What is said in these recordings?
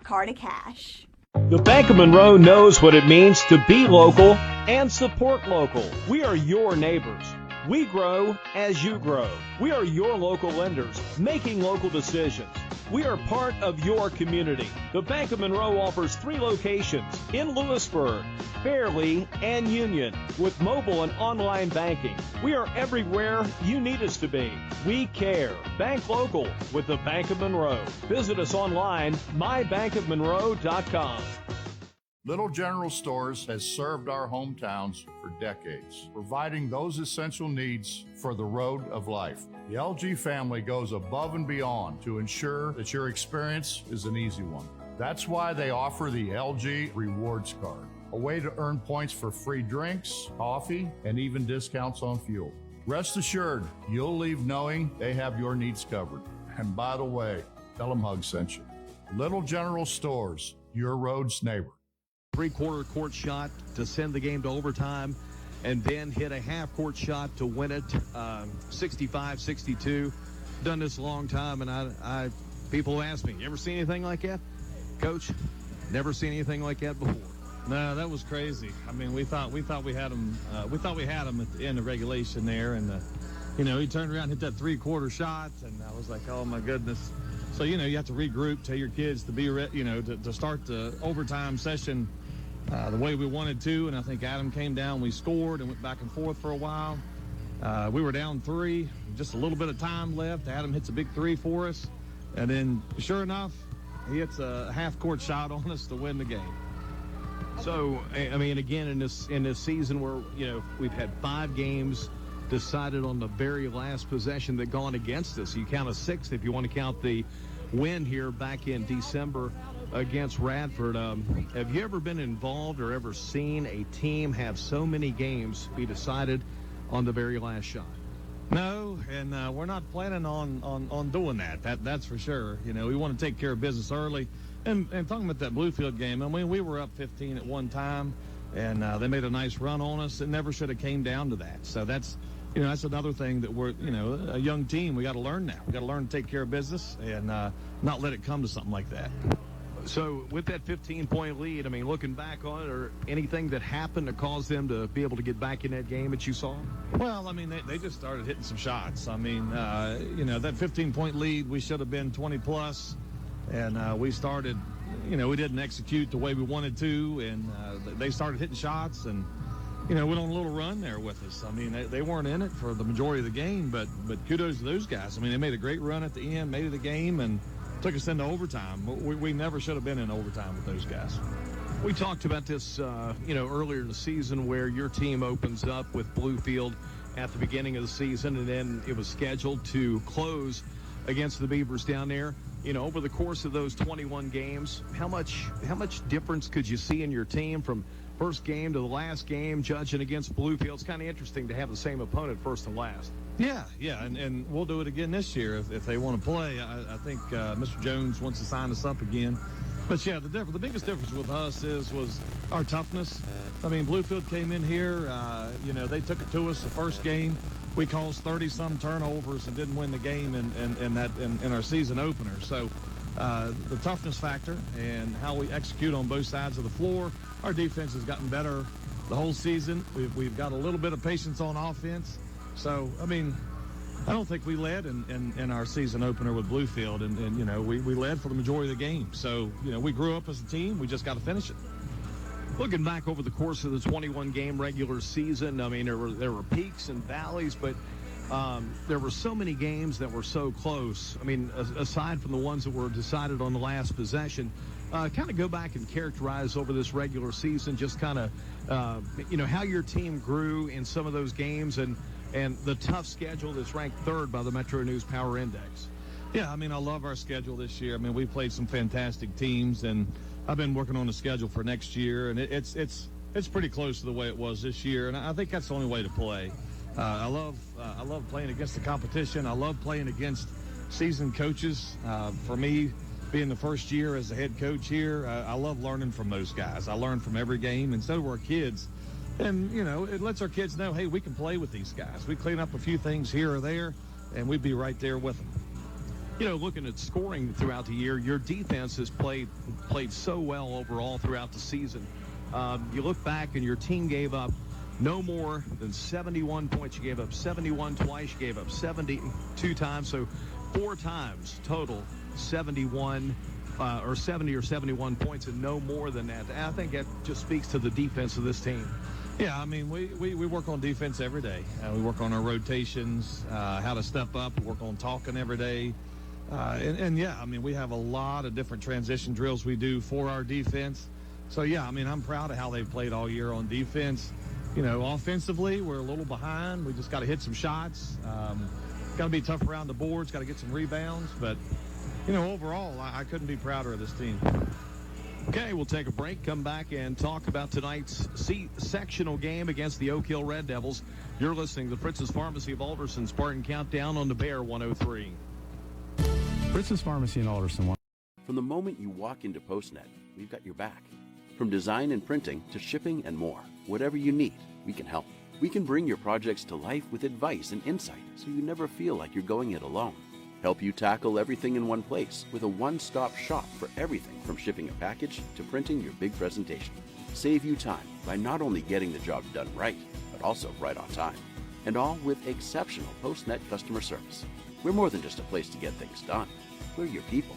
car to cash. The Bank of Monroe knows what it means to be local and support local. We are your neighbors. We grow as you grow. We are your local lenders, making local decisions. We are part of your community. The Bank of Monroe offers 3 locations in Lewisburg, Fairleigh, and Union with mobile and online banking. We are everywhere you need us to be. We care. Bank local with the Bank of Monroe. Visit us online, mybankofmonroe.com. Little General Stores has served our hometowns for decades, providing those essential needs for the road of life. The LG family goes above and beyond to ensure that your experience is an easy one. That's why they offer the LG Rewards Card, a way to earn points for free drinks, coffee, and even discounts on fuel. Rest assured, you'll leave knowing they have your needs covered. And by the way, tell them Hug sent you. Little General Stores, your road's neighbor. Three-quarter court shot to send the game to overtime, and then hit a half-court shot to win it, 65-62. Done this a long time, and I people ask me, you ever seen anything like that? Coach, never seen anything like that before. No, that was crazy. I mean, we thought we had him. We thought we had him at the end of regulation there, and he turned around and hit that three-quarter shot, and I was like, oh my goodness. So you have to regroup, tell your kids to be ready, to start the overtime session the way we wanted to, and I think Adam came down, we scored, and went back and forth for a while. We were down 3, just a little bit of time left. Adam hits a big 3 for us, and then sure enough, he hits a half-court shot on us to win the game. So, I mean, again, in this season where, we've had 5 games decided on the very last possession that gone against us. You count a 6th if you want to count the win here back in December against Radford. Have you ever been involved or ever seen a team have so many games be decided on the very last shot? No, and we're not planning on doing that. That's for sure. We want to take care of business early. And talking about that Bluefield game, I mean, we were up 15 at one time, and they made a nice run on us. It never should have came down to that. So that's another thing that we're, a young team. We got to learn now. We got to learn to take care of business and not let it come to something like that. So with that 15-point lead, I mean, looking back on it, or anything that happened to cause them to be able to get back in that game that you saw? Well, I mean, they just started hitting some shots. I mean, that 15-point lead, we should have been 20-plus. And we started, we didn't execute the way we wanted to. And they started hitting shots and, went on a little run there with us. I mean, they weren't in it for the majority of the game, but kudos to those guys. I mean, they made a great run at the end, made it a game, and took us into overtime. We never should have been in overtime with those guys. We talked about this, earlier in the season where your team opens up with Bluefield at the beginning of the season, and then it was scheduled to close against the Beavers down there. Over the course of those 21 games, how much difference could you see in your team from first game to the last game, judging against Bluefield? It's kind of interesting to have the same opponent first and last. Yeah, and we'll do it again this year if they want to play. I think Mr. Jones wants to sign us up again. But, yeah, the biggest difference with us was our toughness. I mean, Bluefield came in here, they took it to us the first game. We caused 30-some turnovers and didn't win the game in our season opener. So the toughness factor and how we execute on both sides of the floor, our defense has gotten better the whole season. We've got a little bit of patience on offense. So, I mean, I don't think we led in our season opener with Bluefield, and we led for the majority of the game. So, we grew up as a team. We just got to finish it. Looking back over the course of the 21-game regular season, I mean, there were peaks and valleys, but there were so many games that were so close. I mean, aside from the ones that were decided on the last possession, kind of go back and characterize over this regular season just kind of, how your team grew in some of those games and the tough schedule that's ranked 3rd by the Metro News Power Index. Yeah, I mean, I love our schedule this year. I mean, we played some fantastic teams, and I've been working on the schedule for next year, and it's pretty close to the way it was this year, and I think that's the only way to play. I love playing against the competition. I love playing against seasoned coaches. For me, being the first year as a head coach here, I love learning from those guys. I learn from every game, and so do our kids. And, it lets our kids know, hey, we can play with these guys. We clean up a few things here or there, and we'd be right there with them. looking at scoring throughout the year, your defense has played so well overall throughout the season. You look back and your team gave up no more than 71 points. You gave up 71 twice. You gave up 72 times. So 4 times total, 71 or 70 or 71 points, and no more than that. I think that just speaks to the defense of this team. Yeah, I mean, we work on defense every day. We work on our rotations, how to step up, work on talking every day. And yeah, I mean, we have a lot of different transition drills we do for our defense. So, yeah, I mean, I'm proud of how they've played all year on defense. Offensively, we're a little behind. We just got to hit some shots. Got to be tough around the boards, got to get some rebounds. But, overall, I couldn't be prouder of this team. Okay, we'll take a break, come back, and talk about tonight's sectional game against the Oak Hill Red Devils. You're listening to the Fritz's Pharmacy of Alderson Spartan Countdown on the Bear 103. Fritz's Pharmacy in Alderson. From the moment you walk into PostNet, we've got your back. From design and printing to shipping and more, whatever you need, we can help. We can bring your projects to life with advice and insight so you never feel like you're going it alone. Help you tackle everything in one place with a one-stop shop for everything from shipping a package to printing your big presentation. Save you time by not only getting the job done right, but also right on time. And all with exceptional PostNet customer service. We're more than just a place to get things done. We're your people.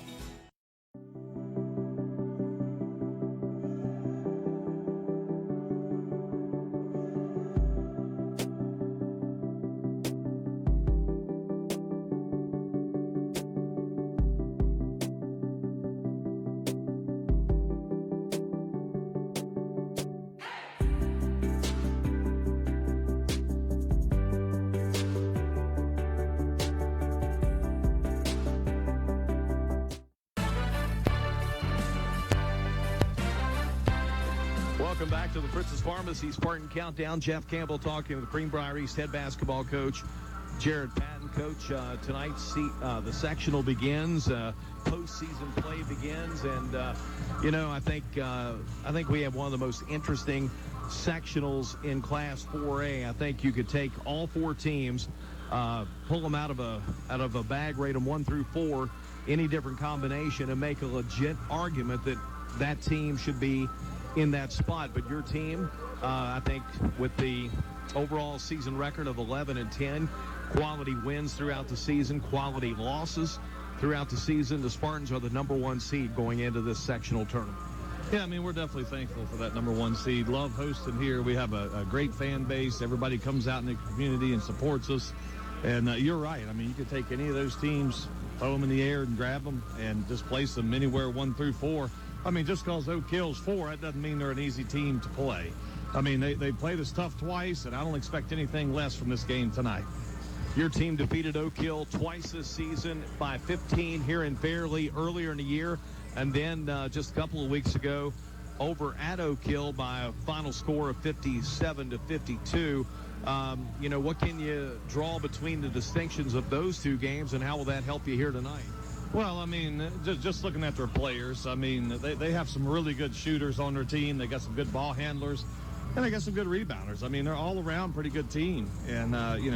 Welcome back to the Fritz's Pharmacy Spartan Countdown. Jeff Campbell talking with Greenbrier East head basketball coach Jared Patton. Coach, tonight the sectional begins, postseason play begins, and I think we have one of the most interesting sectionals in Class 4A. I think you could take all 4 teams, pull them out of a bag, rate them 1 through 4, any different combination, and make a legit argument that team should be in that spot. But your team, I think, with the overall season record of 11-10, quality wins throughout the season, quality losses throughout the season, the Spartans are the number 1 seed going into this sectional tournament. Yeah, I mean, we're definitely thankful for that number 1 seed. Love hosting here. We have a great fan base. Everybody comes out in the community and supports us. And you're right. I mean, you could take any of those teams, throw them in the air and grab them and just place them anywhere 1 through 4. I mean, just because Oak Hill's 4, that doesn't mean they're an easy team to play. I mean, they played us tough twice, and I don't expect anything less from this game tonight. Your team defeated Oak Hill twice this season by 15 here in Fairleigh earlier in the year, and then just a couple of weeks ago over at Oak Hill by a final score of 57-52. What can you draw between the distinctions of those 2 games, and how will that help you here tonight? Well, I mean, just looking at their players, I mean, they have some really good shooters on their team. They got some good ball handlers, and they got some good rebounders. I mean, they're all around pretty good team. And,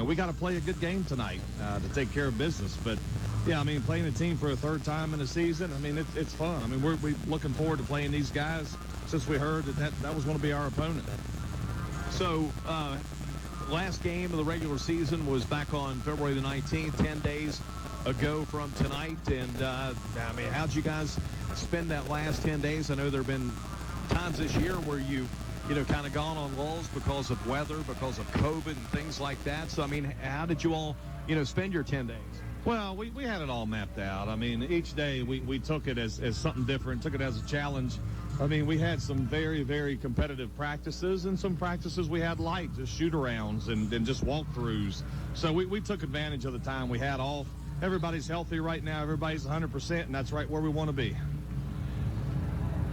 we got to play a good game tonight to take care of business. But, yeah, I mean, playing a team for a 3rd time in a season, I mean, it's fun. I mean, we're looking forward to playing these guys since we heard that was going to be our opponent. So, last game of the regular season was back on February the 19th, 10 days ago from tonight. And how'd you guys spend that last 10 days? I know there have been times this year where you kind of gone on lulls because of weather, because of COVID and things like that. So, I mean, how did you all, spend your 10 days? Well, we had it all mapped out. I mean, each day we took it as something different, took it as a challenge. I mean, we had some very, very competitive practices, and some practices we had light, just shoot-arounds and just walkthroughs. So we took advantage of the time we had off. Everybody's healthy right now. Everybody's 100%, and that's right where we want to be.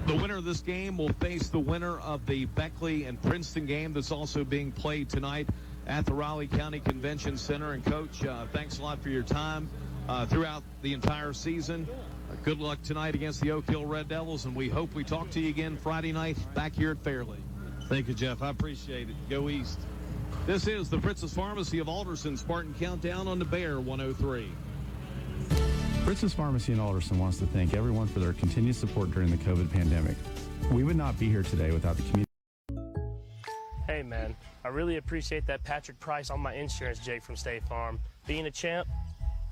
The winner of this game will face the winner of the Beckley and Princeton game that's also being played tonight at the Raleigh County Convention Center. And, Coach, thanks a lot for your time throughout the entire season. Good luck tonight against the Oak Hill Red Devils, and we hope we talk to you again Friday night back here at Fairleigh. Thank you, Jeff. I appreciate it. Go East. This is the Fritz's Pharmacy of Alderson Spartan Countdown on the Bear 103. Fritz's Pharmacy in Alderson wants to thank everyone for their continued support during the COVID pandemic. We would not be here today without the community. Hey man, I really appreciate that Patrick Price on my insurance, Jake from State Farm. Being a champ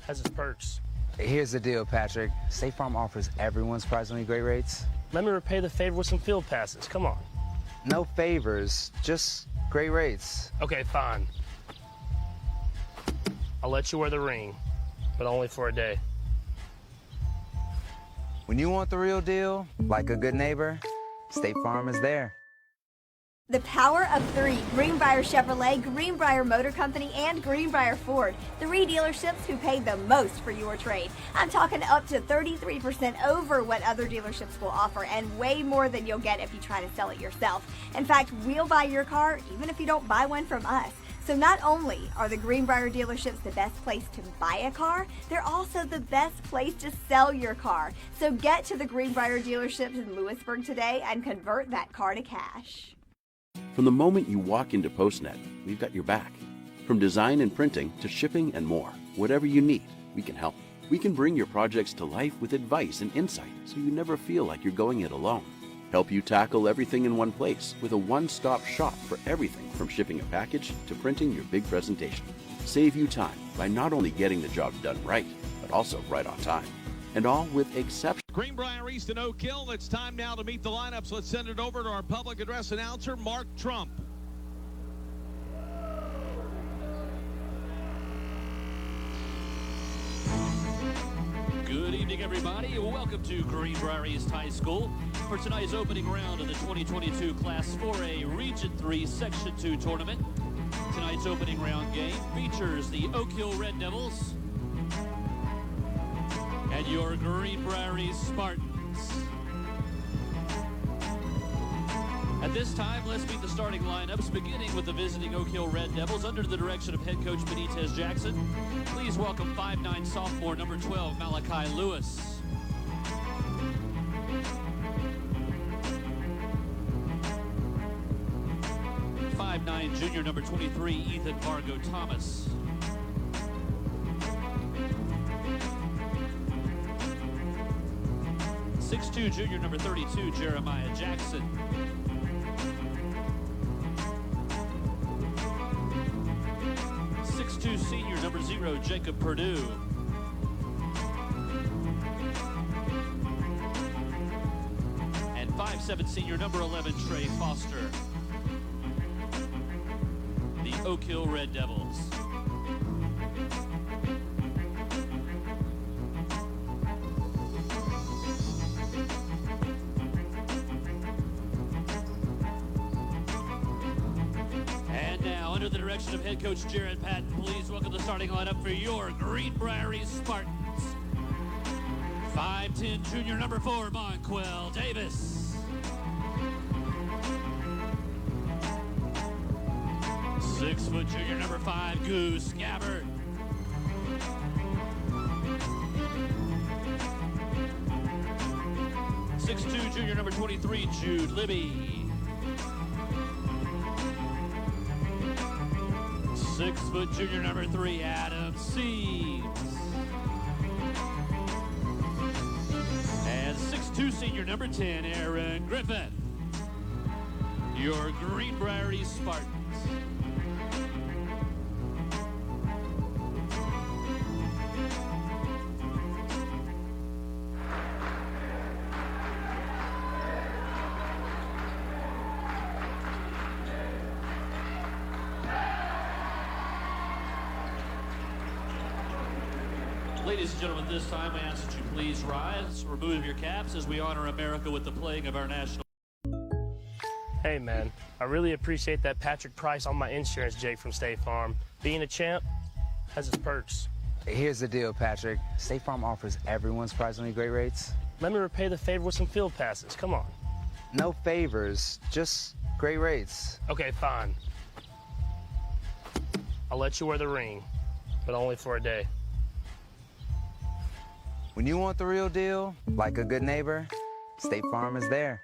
has its perks. Here's the deal, Patrick. State Farm offers everyone surprisingly great rates. Let me repay the favor with some field passes. Come on. No favors, just great rates. Okay, fine. I'll let you wear the ring, but only for a day. When you want the real deal, like a good neighbor, State Farm is there. The power of three: Greenbrier Chevrolet, Greenbrier Motor Company, and Greenbrier Ford. Three dealerships who pay the most for your trade. I'm talking up to 33% over what other dealerships will offer, and way more than you'll get if you try to sell it yourself. In fact, we'll buy your car even if you don't buy one from us. So not only are the Greenbrier dealerships the best place to buy a car, they're also the best place to sell your car. So get to the Greenbrier dealerships in Lewisburg today and convert that car to cash. From the moment you walk into PostNet, we've got your back. From design and printing to shipping and more, whatever you need, we can help. We can bring your projects to life with advice and insight so you never feel like you're going it alone. Help you tackle everything in one place with a one-stop shop for everything from shipping a package to printing your big presentation. Save you time by not only getting the job done right, but also right on time. And all with exception. Greenbrier East and Oak Hill. It's time now to meet the lineups. Let's send it over to our public address announcer, Mark Trump. Good evening, everybody. Welcome to Greenbrier East High School for tonight's opening round of the 2022 Class 4A Region 3 Section 2 tournament. Tonight's opening round game features the Oak Hill Red Devils and your Greenbrier East Spartans. At this time, let's meet the starting lineups, beginning with the visiting Oak Hill Red Devils under the direction of head coach Benitez Jackson. Please welcome 5'9" sophomore number 12, Malachi Lewis. Junior number 23, Ethan Vargo Thomas. 6'2", junior number 32, Jeremiah Jackson. 6'2", senior number 0, Jacob Perdue. And 5'7", senior number 11, Trey Foster. The Oak Hill Red Devils. And now, under the direction of head coach Jared Patton, please welcome the starting lineup for your Greenbrier East Spartans. 5'10", junior number 4, Monquel Davis. 6-foot junior number 5, Goose Gabbard. 6'2", junior number 23, Jude Libby. 6-foot junior number 3, Adam Seams. And 6'2", senior number 10, Aaron Griffin. Your Greenbrier East Spartans. Ladies and gentlemen, this time I ask that you please rise, remove your caps as we honor America with the playing of our national. Hey man, I really appreciate that Patrick Price on my insurance, Jake from State Farm. Being a champ has its perks. Here's the deal, Patrick. State Farm offers everyone surprisingly great rates. Let me repay the favor with some field passes. Come on. No favors, just great rates. Okay, fine. I'll let you wear the ring, but only for a day. When you want the real deal, like a good neighbor, State Farm is there.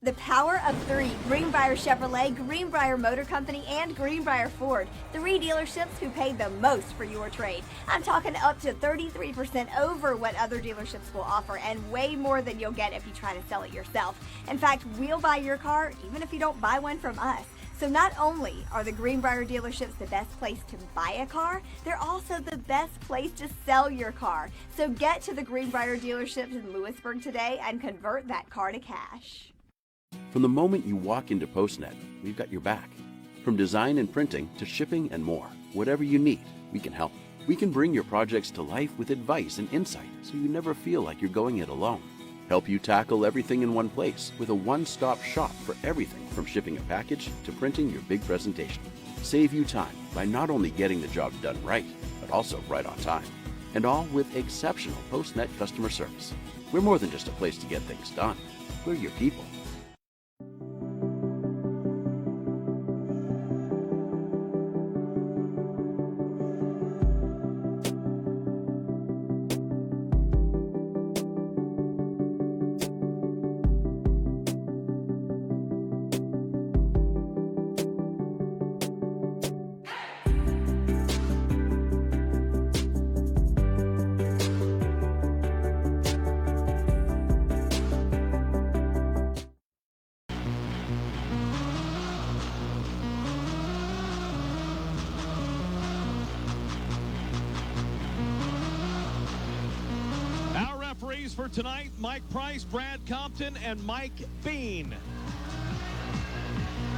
The power of three. Greenbrier Chevrolet, Greenbrier Motor Company, and Greenbrier Ford. Three dealerships who paid the most for your trade. I'm talking up to 33% over what other dealerships will offer and way more than you'll get if you try to sell it yourself. In fact, we'll buy your car even if you don't buy one from us. So not only are the Greenbrier dealerships the best place to buy a car, they're also the best place to sell your car. So get to the Greenbrier dealerships in Lewisburg today and convert that car to cash. From the moment you walk into PostNet, we've got your back. From design and printing to shipping and more, whatever you need, we can help. We can bring your projects to life with advice and insight so you never feel like you're going it alone. Help you tackle everything in one place with a one-stop shop for everything from shipping a package to printing your big presentation. Save you time by not only getting the job done right, but also right on time. And all with exceptional PostNet customer service. We're more than just a place to get things done. We're your people. For tonight, Mike Price, Brad Compton, and Mike Bean.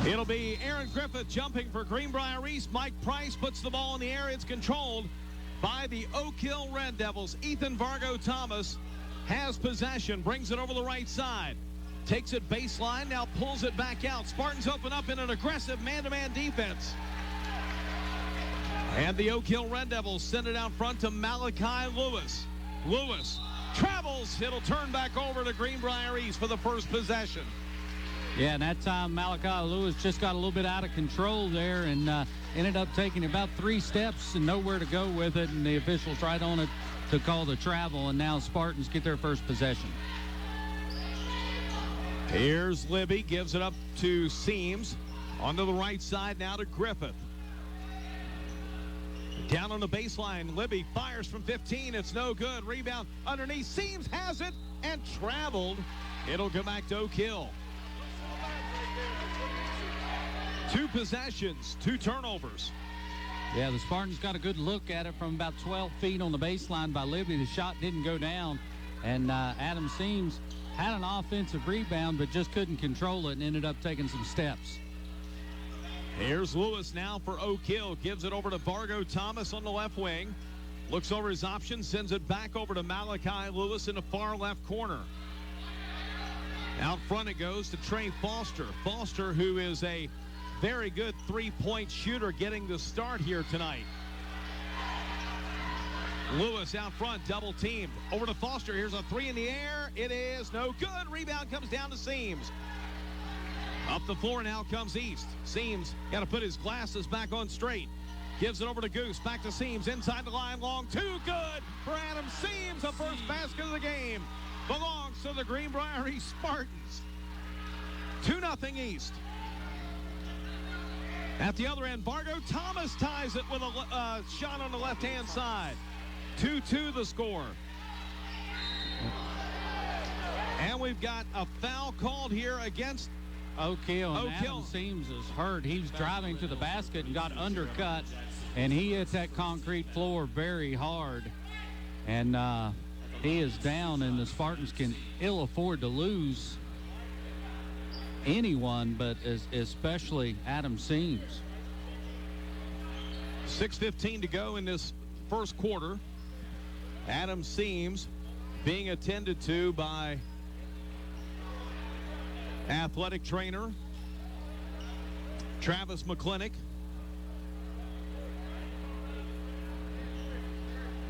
It'll be Aaron Griffith jumping for Greenbrier East. Mike Price puts the ball in the air. It's controlled by the Oak Hill Red Devils. Ethan Vargo Thomas has possession, brings it over the right side, takes it baseline, now pulls it back out. Spartans open up in an aggressive man-to-man defense. And the Oak Hill Red Devils send it out front to Malachi Lewis. Lewis travels. It'll turn back over to Greenbrier East for the first possession. Yeah, and that time Malachi Lewis just got a little bit out of control there and ended up taking about 3 steps and nowhere to go with it, and the officials right on it to call the travel, and now Spartans get their first possession. Here's Libby, gives it up to Seams. Onto the right side now to Griffith. Down on the baseline, Libby fires from 15. It's no good. Rebound underneath. Seams has it and traveled. It'll go back to Oak Hill. 2 possessions, 2 turnovers. Yeah, the Spartans got a good look at it from about 12 feet on the baseline by Libby. The shot didn't go down, and Adam Seams had an offensive rebound but just couldn't control it and ended up taking some steps. Here's Lewis now for Oak Hill. Gives it over to Vargo Thomas on the left wing. Looks over his options, sends it back over to Malachi Lewis in the far left corner. Out front it goes to Trey Foster. Foster, who is a very good three-point shooter, getting the start here tonight. Lewis out front, double teamed. Over to Foster. Here's a 3 in the air. It is no good. Rebound comes down to Seams. Up the floor now comes East. Seams got to put his glasses back on straight. Gives it over to Goose. Back to Seams. Inside the line long. Too good for Adam Seams. The first basket of the game belongs to the Greenbrier East Spartans. 2-0 East. At the other end, Vargo Thomas ties it with a shot on the left-hand side. 2-2 the score. And we've got a foul called here against Oak Hill. And Adam Seams is hurt. He was driving to the basket and got undercut, and he hit that concrete floor very hard. And he is down, and the Spartans can ill afford to lose anyone, but especially Adam Seams. 6:15 to go in this first quarter. Adam Seams being attended to by athletic trainer Travis McClintock.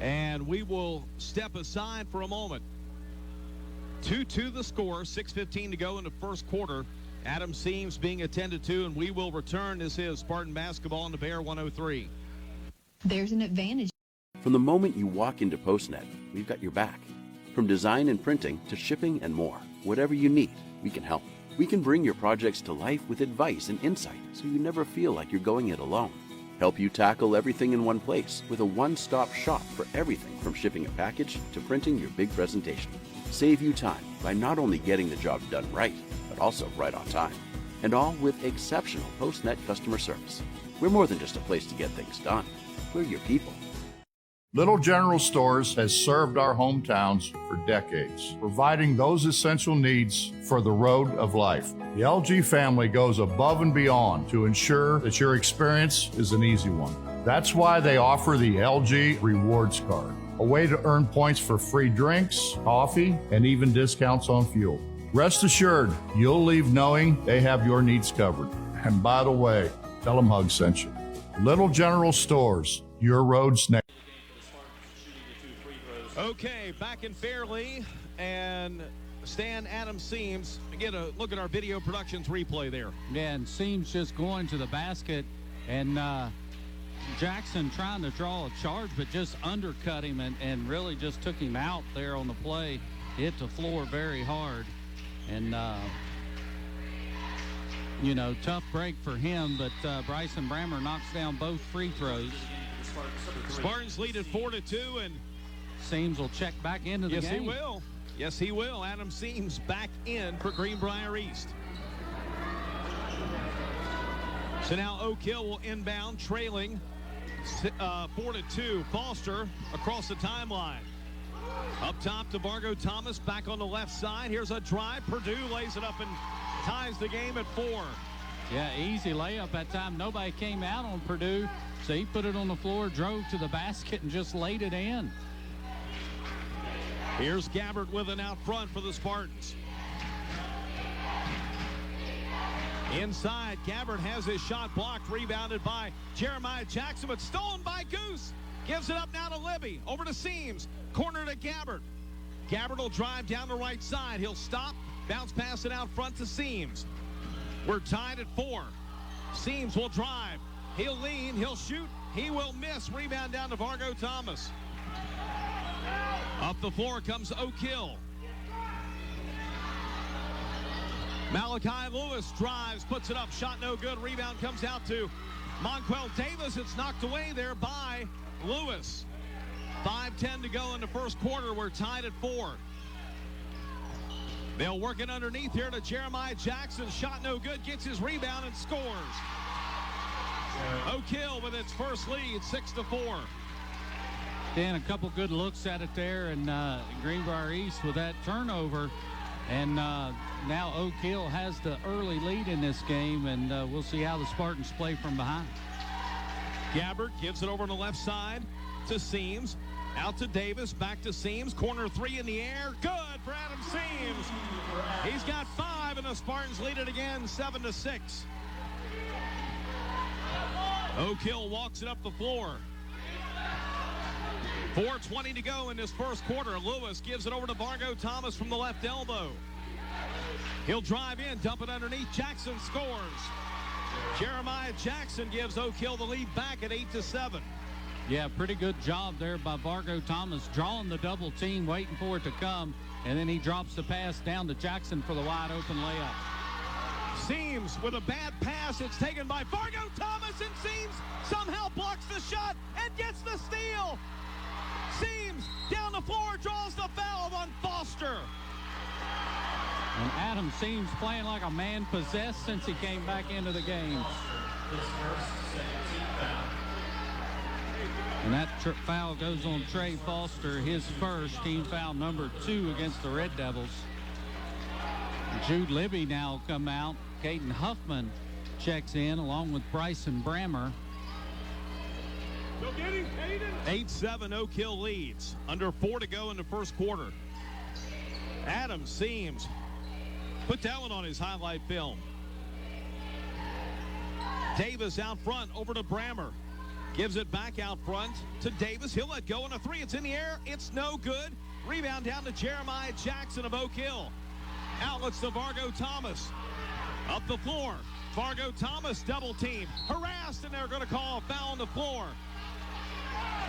And we will step aside for a moment. 2-2 the score, 6:15 to go in the first quarter. Adam Seams being attended to, and we will return. This is Spartan Basketball on the Bear 103. There's an advantage. From the moment you walk into PostNet, we've got your back. From design and printing to shipping and more, whatever you need, we can help. We can bring your projects to life with advice and insight so you never feel like you're going it alone. Help you tackle everything in one place with a one-stop shop for everything from shipping a package to printing your big presentation. Save you time by not only getting the job done right, but also right on time. And all with exceptional PostNet customer service. We're more than just a place to get things done. We're your people. Little General Stores has served our hometowns for decades, providing those essential needs for the road of life. The LG family goes above and beyond to ensure that your experience is an easy one. That's why they offer the LG Rewards Card, a way to earn points for free drinks, coffee, and even discounts on fuel. Rest assured, you'll leave knowing they have your needs covered. And by the way, tell them Hug sent you. Little General Stores, your roads next. Okay, back in Fairleigh, and Stan Adams Seams. Get a look at our video productions replay there. Yeah, and Seams just going to the basket, and Jackson trying to draw a charge, but just undercut him and really just took him out there on the play. Hit the floor very hard, and tough break for him, but Bryson Brammer knocks down both free throws. Spartans lead at 4-2, and Seams will check back into the game. Yes, he will. Yes, he will. Adam Seams back in for Greenbrier East. So now Oak Hill will inbound, trailing 4-2. Foster across the timeline. Up top to Vargo Thomas, back on the left side. Here's a drive. Purdue lays it up and ties the game at 4. Yeah, easy layup that time. Nobody came out on Purdue, so he put it on the floor, drove to the basket, and just laid it in. Here's Gabbard with an out front for the Spartans. Inside, Gabbard has his shot blocked, rebounded by Jeremiah Jackson, but stolen by Goose. Gives it up now to Libby, over to Seams, corner to Gabbard. Gabbard will drive down the right side. He'll stop, bounce pass it out front to Seams. We're tied at 4. Seams will drive. He'll lean, he'll shoot, he will miss. Rebound down to Vargo Thomas. Up the floor comes Oak Hill. Malachi Lewis drives, puts it up, shot no good. Rebound comes out to Monquel Davis. It's knocked away there by Lewis. 5:10 to go in the first quarter. We're tied at 4. They'll work it underneath here to Jeremiah Jackson. Shot no good, gets his rebound and scores. Oak Hill with its first lead, 6-4. Dan, a couple good looks at it there, and Greenbrier East with that turnover. And now Oak Hill has the early lead in this game, and we'll see how the Spartans play from behind. Gabbard gives it over on the left side to Seams. Out to Davis, back to Seams. Corner 3 in the air. Good for Adam Seams. He's got 5, and the Spartans lead it again, 7-6. Oak Hill walks it up the floor. 4:20 to go in this first quarter. Lewis gives it over to Vargo Thomas from the left elbow. He'll drive in, dump it underneath. Jackson scores. Jeremiah Jackson gives Oak Hill the lead back at 8-7. Yeah, pretty good job there by Vargo Thomas, drawing the double team, waiting for it to come, and then he drops the pass down to Jackson for the wide open layup. Seams with a bad pass. It's taken by Vargo Thomas, and Seams somehow blocks the shot and gets the steal. Seams down the floor, draws the foul on Foster. And Adam Seams playing like a man possessed since he came back into the game. And that foul goes on Trey Foster, his first, team foul number 2 against the Red Devils. Jude Libby now come out. Caden Huffman checks in along with Bryson Brammer. 8-7 Oak Hill leads. Under 4 to go in the first quarter. Adam Seams. Put that one on his highlight film. Davis out front over to Brammer. Gives it back out front to Davis. He'll let go on a 3. It's in the air. It's no good. Rebound down to Jeremiah Jackson of Oak Hill. Outlets to Vargo Thomas. Up the floor. Vargo Thomas double team. Harassed, and they're going to call a foul on the floor.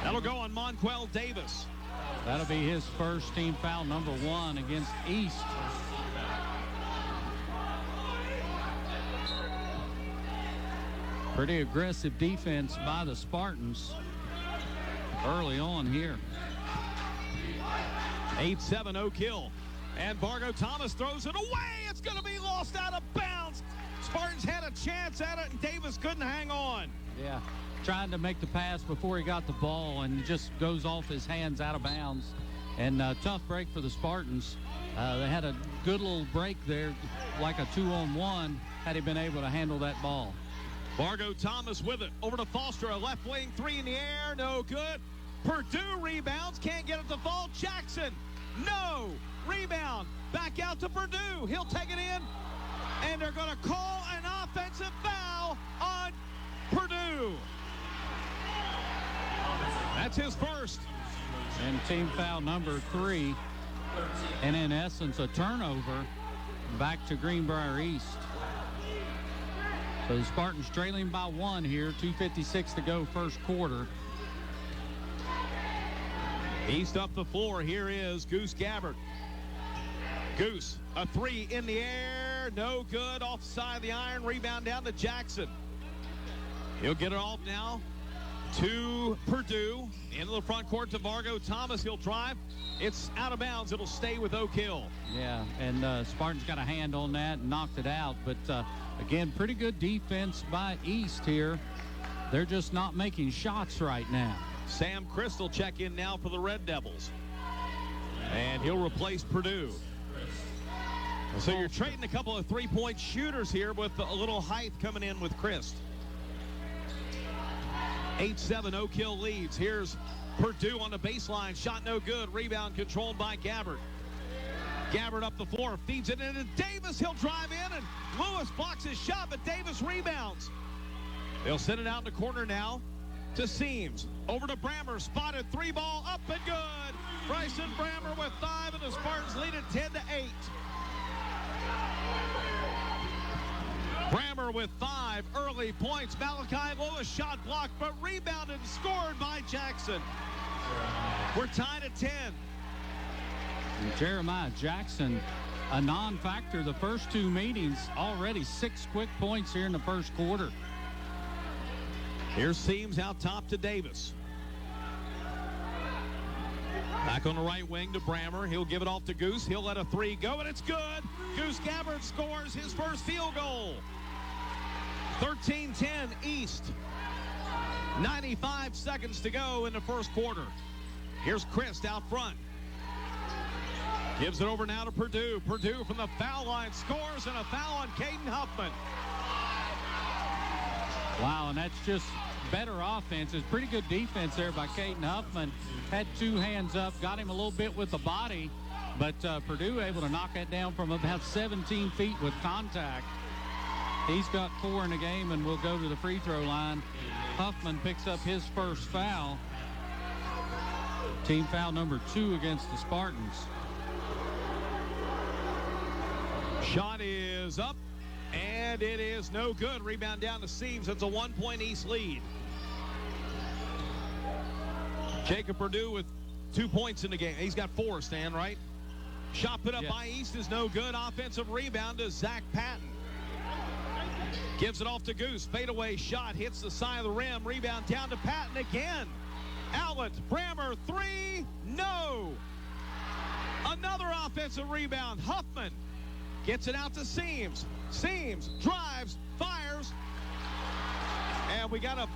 That'll go on Monquel Davis. That'll be his first team foul, number 1 against East. Pretty aggressive defense by the Spartans early on here. 8-7 Oak Hill. And Vargo Thomas throws it away. It's going to be lost out of bounds. Spartans had a chance at it, and Davis couldn't hang on. Yeah, trying to make the pass before he got the ball, and it just goes off his hands out of bounds. And tough break for the Spartans. They had a good little break there, like a 2-on-1, had he been able to handle that ball. Vargo Thomas with it. Over to Foster, a left wing 3 in the air, no good. Purdue rebounds, can't get it to fall. Jackson, no. Rebound, back out to Purdue. He'll take it in, and they're going to call an offensive foul on Purdue. That's his first. And team foul number 3. And in essence, a turnover back to Greenbrier East. So the Spartans trailing by 1 here, 2:56 to go first quarter. East up the floor. Here is Goose Gabbard. Goose, a 3 in the air, no good. Off the side of the iron, rebound down to Jackson. He'll get it off now to Purdue. Into the front court to Vargo Thomas. He'll drive. It's out of bounds. It'll stay with Oak Hill. Yeah, and Spartans got a hand on that and knocked it out. But, again, pretty good defense by East here. They're just not making shots right now. Sam Crystal check in now for the Red Devils. And he'll replace Purdue. So you're trading a couple of three-point shooters here with a little height coming in with Christ. 8-7 Oak Hill leads. Here's Purdue on the baseline. Shot no good. Rebound controlled by Gabbard. Gabbard up the floor. Feeds it into Davis. He'll drive in, and Lewis blocks his shot, but Davis rebounds. They'll send it out in the corner now to Seams. Over to Brammer. Spotted 3-ball. Up and good. Bryson Brammer with 5, and the Spartans lead it 10-8. Brammer with 5 early points. Malachi Lewis shot blocked, but rebounded and scored by Jackson. We're tied at 10. And Jeremiah Jackson, a non-factor the first 2 meetings. Already 6 quick points here in the first quarter. Here's Seams out top to Davis. Back on the right wing to Brammer. He'll give it off to Goose. He'll let a 3 go, and it's good. Goose Gabbard scores his first field goal. 13-10 East. 95 seconds to go in the first quarter. Here's Christ out front. Gives it over now to Purdue. Purdue from the foul line scores, and a foul on Caden Huffman. Wow, and that's just better offense. It's pretty good defense there by Caden Huffman. Had 2 hands up, got him a little bit with the body, but Purdue able to knock that down from about 17 feet with contact. He's got 4 in the game and will go to the free throw line. Huffman picks up his first foul. Team foul number 2 against the Spartans. Shot is up, and it is no good. Rebound down to Seams. It's a 1-point East lead. Jacob Purdue with 2 points in the game. He's got 4, Stan, right? Shot put up by East is no good. Offensive rebound to Zach Patton. Gives it off to Goose. Fadeaway shot hits the side of the rim. Rebound down to Patton again. Outlet. Brammer 3. No. Another offensive rebound. Huffman gets it out to Seams. Seams drives, fires. And we got a...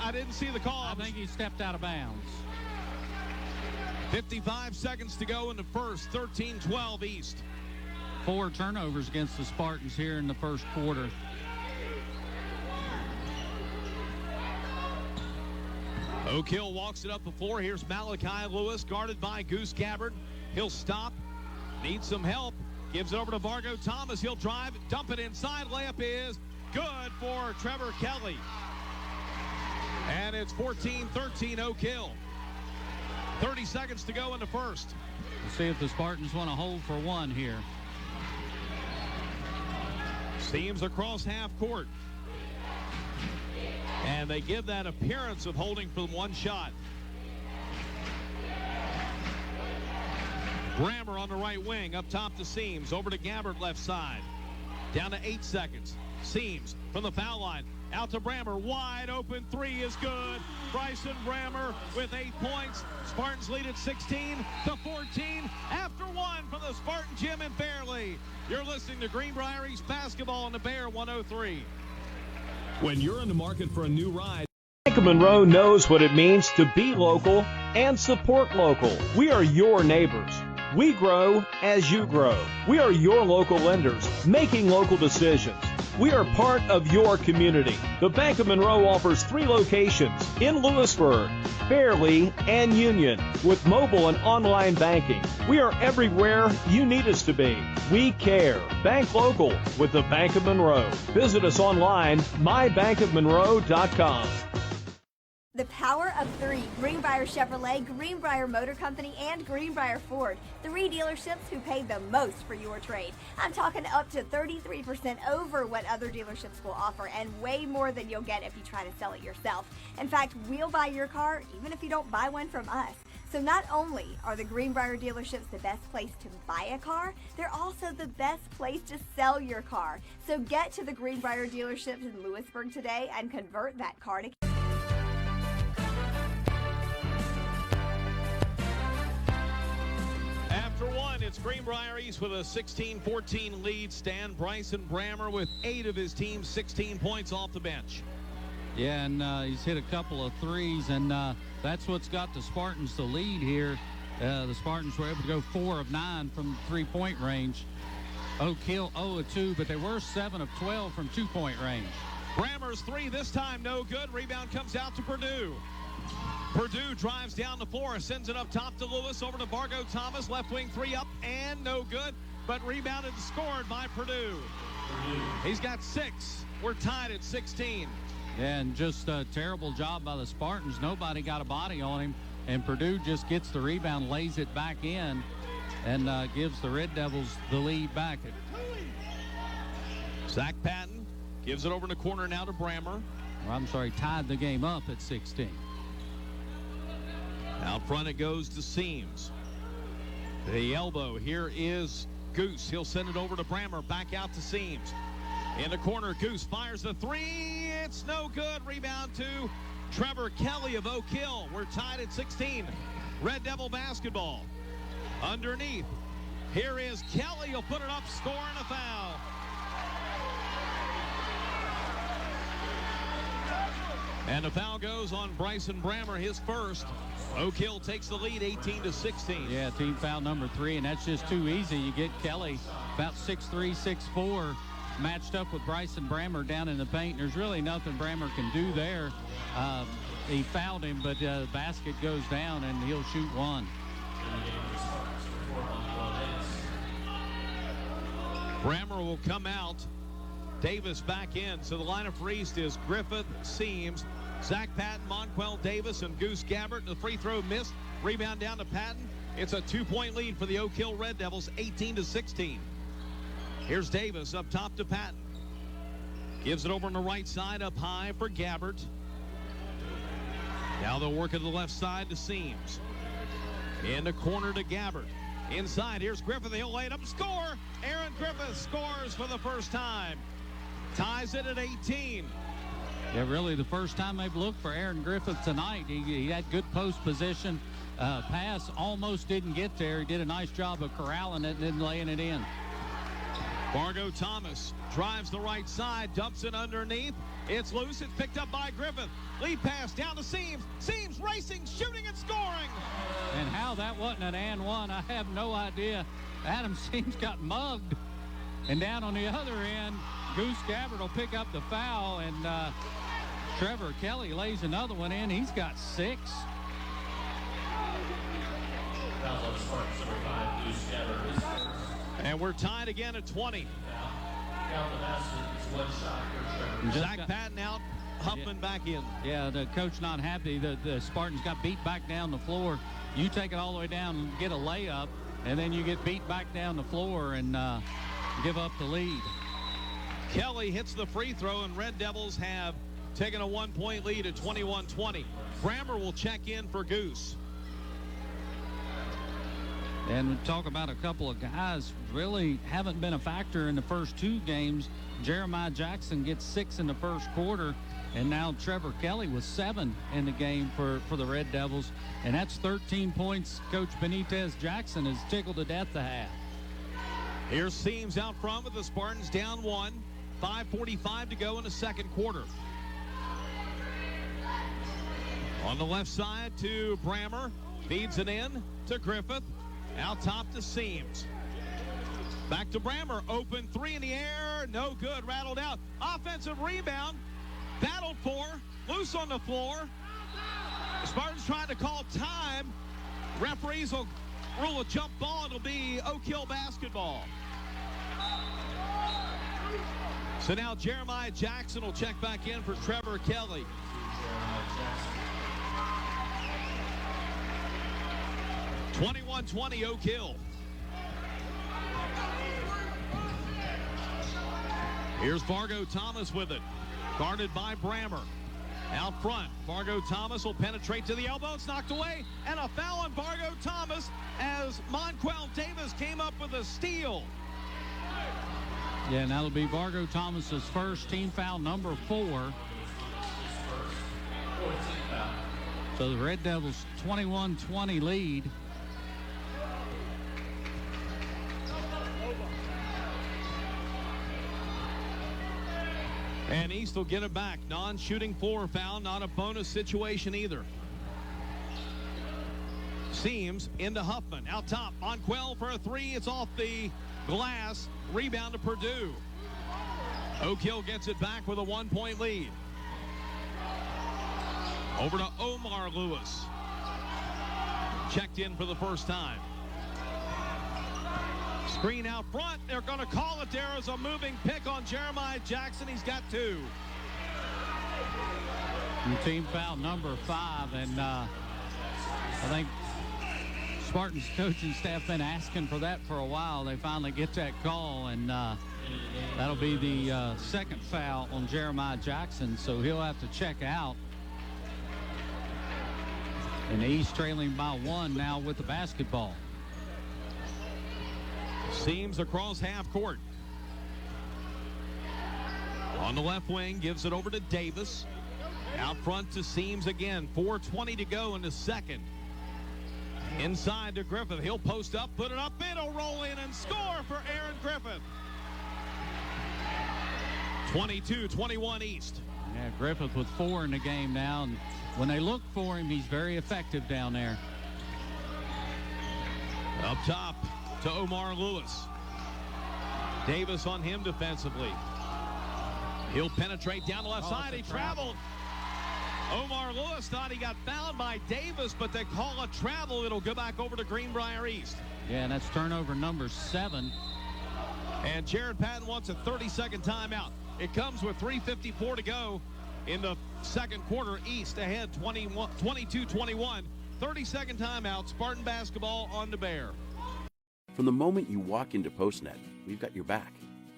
I didn't see the call. I think he stepped out of bounds. 55 seconds to go in the first. 13-12 East. 4 turnovers against the Spartans here in the first quarter. Oak Hill walks it up the floor. Here's Malachi Lewis, guarded by Goose Gabbard. He'll stop. Needs some help. Gives it over to Vargo Thomas. He'll drive, dump it inside. Layup is good for Trevor Kelly. And it's 14-13 Oak Hill. 30 seconds to go in the first. We'll see if the Spartans want to hold for 1 here. Seams across half court. And they give that appearance of holding from 1 shot. Brammer on the right wing, up top to Seams, over to Gabbert left side. Down to 8 seconds. Seams from the foul line. Out to Brammer, wide open, three is good. Bryson Brammer with 8 points. Spartans lead at 16 to 14 after one from the Spartan Gym in Fairleigh. You're listening to Greenbrier East Basketball on the Bear 103. When you're in the market for a new ride, Bank of Monroe knows what it means to be local and support local. We are your neighbors. We grow as you grow. We are your local lenders, making local decisions. We are part of your community. The Bank of Monroe offers 3 locations in Lewisburg, Fairleigh, and Union with mobile and online banking. We are everywhere you need us to be. We care. Bank local with the Bank of Monroe. Visit us online, mybankofmonroe.com. The power of 3, Greenbrier Chevrolet, Greenbrier Motor Company, and Greenbrier Ford. 3 dealerships who pay the most for your trade. I'm talking up to 33% over what other dealerships will offer, and way more than you'll get if you try to sell it yourself. In fact, we'll buy your car even if you don't buy one from us. So not only are the Greenbrier dealerships the best place to buy a car, they're also the best place to sell your car. So get to the Greenbrier dealerships in Lewisburg today and convert that car to After one, it's Greenbrier East with a 16-14 lead. Stan Bryson Brammer with 8 of his team's 16 points off the bench. Yeah, and he's hit a couple of threes, and that's what's got the Spartans the lead here. The Spartans were able to go 4 of 9 from 3-point range. Oak Hill 0 of 2, but they were 7 of 12 from 2-point range. Brammer's 3 this time, no good. Rebound comes out to Purdue. Purdue drives down the floor, sends it up top to Lewis, over to Bargo Thomas, left wing 3 up and no good, but rebounded and scored by Purdue. He's got 6. We're tied at 16. Yeah, and just a terrible job by the Spartans. Nobody got a body on him, and Purdue just gets the rebound, lays it back in, and gives the Red Devils the lead back. Zach Patton gives it over in the corner now to Brammer. Tied the game up at 16. Out front it goes to Seams. The elbow. Here is Goose. He'll send it over to Brammer. Back out to Seams. In the corner, Goose fires the 3. It's no good. Rebound to Trevor Kelly of Oak Hill. We're tied at 16. Red Devil basketball. Underneath. Here is Kelly. He'll put it up, score, and a foul. And the foul goes on Bryson Brammer, his first. Oak Hill takes the lead 18-16. Yeah, team foul number 3, and that's just too easy. You get Kelly about 6'3", 6'4", matched up with Bryson Brammer down in the paint. There's really nothing Brammer can do there. He fouled him, but the basket goes down, and he'll shoot one. Brammer will come out. Davis back in. So the lineup for East is Griffith, Seams, Zach Patton, Monquel Davis, and Goose Gabbert. The free throw missed. Rebound down to Patton. It's a 2-point lead for the Oak Hill Red Devils, 18-16. Here's Davis up top to Patton. Gives it over on the right side, up high for Gabbert. Now they'll work at the left side to Seams. In the corner to Gabbert. Inside, here's Griffith. He'll lay it up, score. Aaron Griffith scores for the first time. Ties it at 18. Yeah, really the first time they've looked for Aaron Griffith tonight. He had good post position. Pass almost didn't get there. He did a nice job of corralling it and then laying it in. Bargo Thomas drives the right side, dumps it underneath. It's loose. It's picked up by Griffith. Lead pass down to Seams. Seams racing, shooting, and scoring. And how that wasn't an and one, I have no idea. Adam Seams got mugged. And down on the other end, Goose Gabbert will pick up the foul, and Trevor Kelly lays another one in. He's got 6. And we're tied again at 20. Zach Patton out, Huffman back in. Yeah, the coach not happy. The Spartans got beat back down the floor. You take it all the way down and get a layup, and then you get beat back down the floor and give up the lead. Kelly hits the free throw, and Red Devils have taken a 1-point lead at 21-20. Brammer will check in for Goose. And we talk about a couple of guys really haven't been a factor in the first 2 games. Jeremiah Jackson gets 6 in the first quarter, and now Trevor Kelly with 7 in the game for the Red Devils. And that's 13 points Coach Benitez Jackson is tickled to death to have. Here's Seams out front with the Spartans down 1. 5:45 to go in the second quarter. On the left side to Brammer. Feeds it in to Griffith. Out top to Seams. Back to Brammer. Open 3 in the air. No good. Rattled out. Offensive rebound. Battled for. Loose on the floor. The Spartans trying to call time. Referees will rule a jump ball. It'll be Oak Hill basketball. So now Jeremiah Jackson will check back in for Trevor Kelly. (21-20) Oak Hill. Here's Fargo Thomas with it. Guarded by Brammer. Out front, Fargo Thomas will penetrate to the elbow. It's knocked away. And a foul on Fargo Thomas as Monquel Davis came up with a steal. Yeah, and that'll be Fargo Thomas's first, team foul number 4. So the Red Devils 21-20 lead. And East will get it back. Non-shooting 4 foul, not a bonus situation either. Seams into Huffman. Out top, Monquel for a 3. It's off the glass. Rebound to Purdue. Oak Hill gets it back with a 1-point lead. Over to Omar Lewis. Checked in for the first time. Screen out front. They're going to call it. There is a moving pick on Jeremiah Jackson. He's got 2. And team foul number 5. And I think Spartans coaching staff been asking for that for a while. They finally get that call, and that'll be the second foul on Jeremiah Jackson. So he'll have to check out. And the East trailing by 1 now with the basketball. Seams across half court. On the left wing, gives it over to Davis. Out front to Seams again. 4:20 to go in the second. Inside to Griffith. He'll post up, put it up. It'll roll in and score for Aaron Griffith. 22-21 East. Yeah, Griffith with 4 in the game now. And when they look for him, he's very effective down there. Up top to Omar Lewis. Davis on him defensively. He'll penetrate down the left side. He traveled. Omar Lewis thought he got fouled by Davis, but they call a travel. It'll go back over to Greenbrier East. Yeah, and that's turnover number 7. And Jared Patton wants a 30-second timeout. It comes with 3:54 to go in the second quarter. East ahead 22-21. 30-second timeout. Spartan basketball on the Bear. From the moment you walk into PostNet, we've got your back.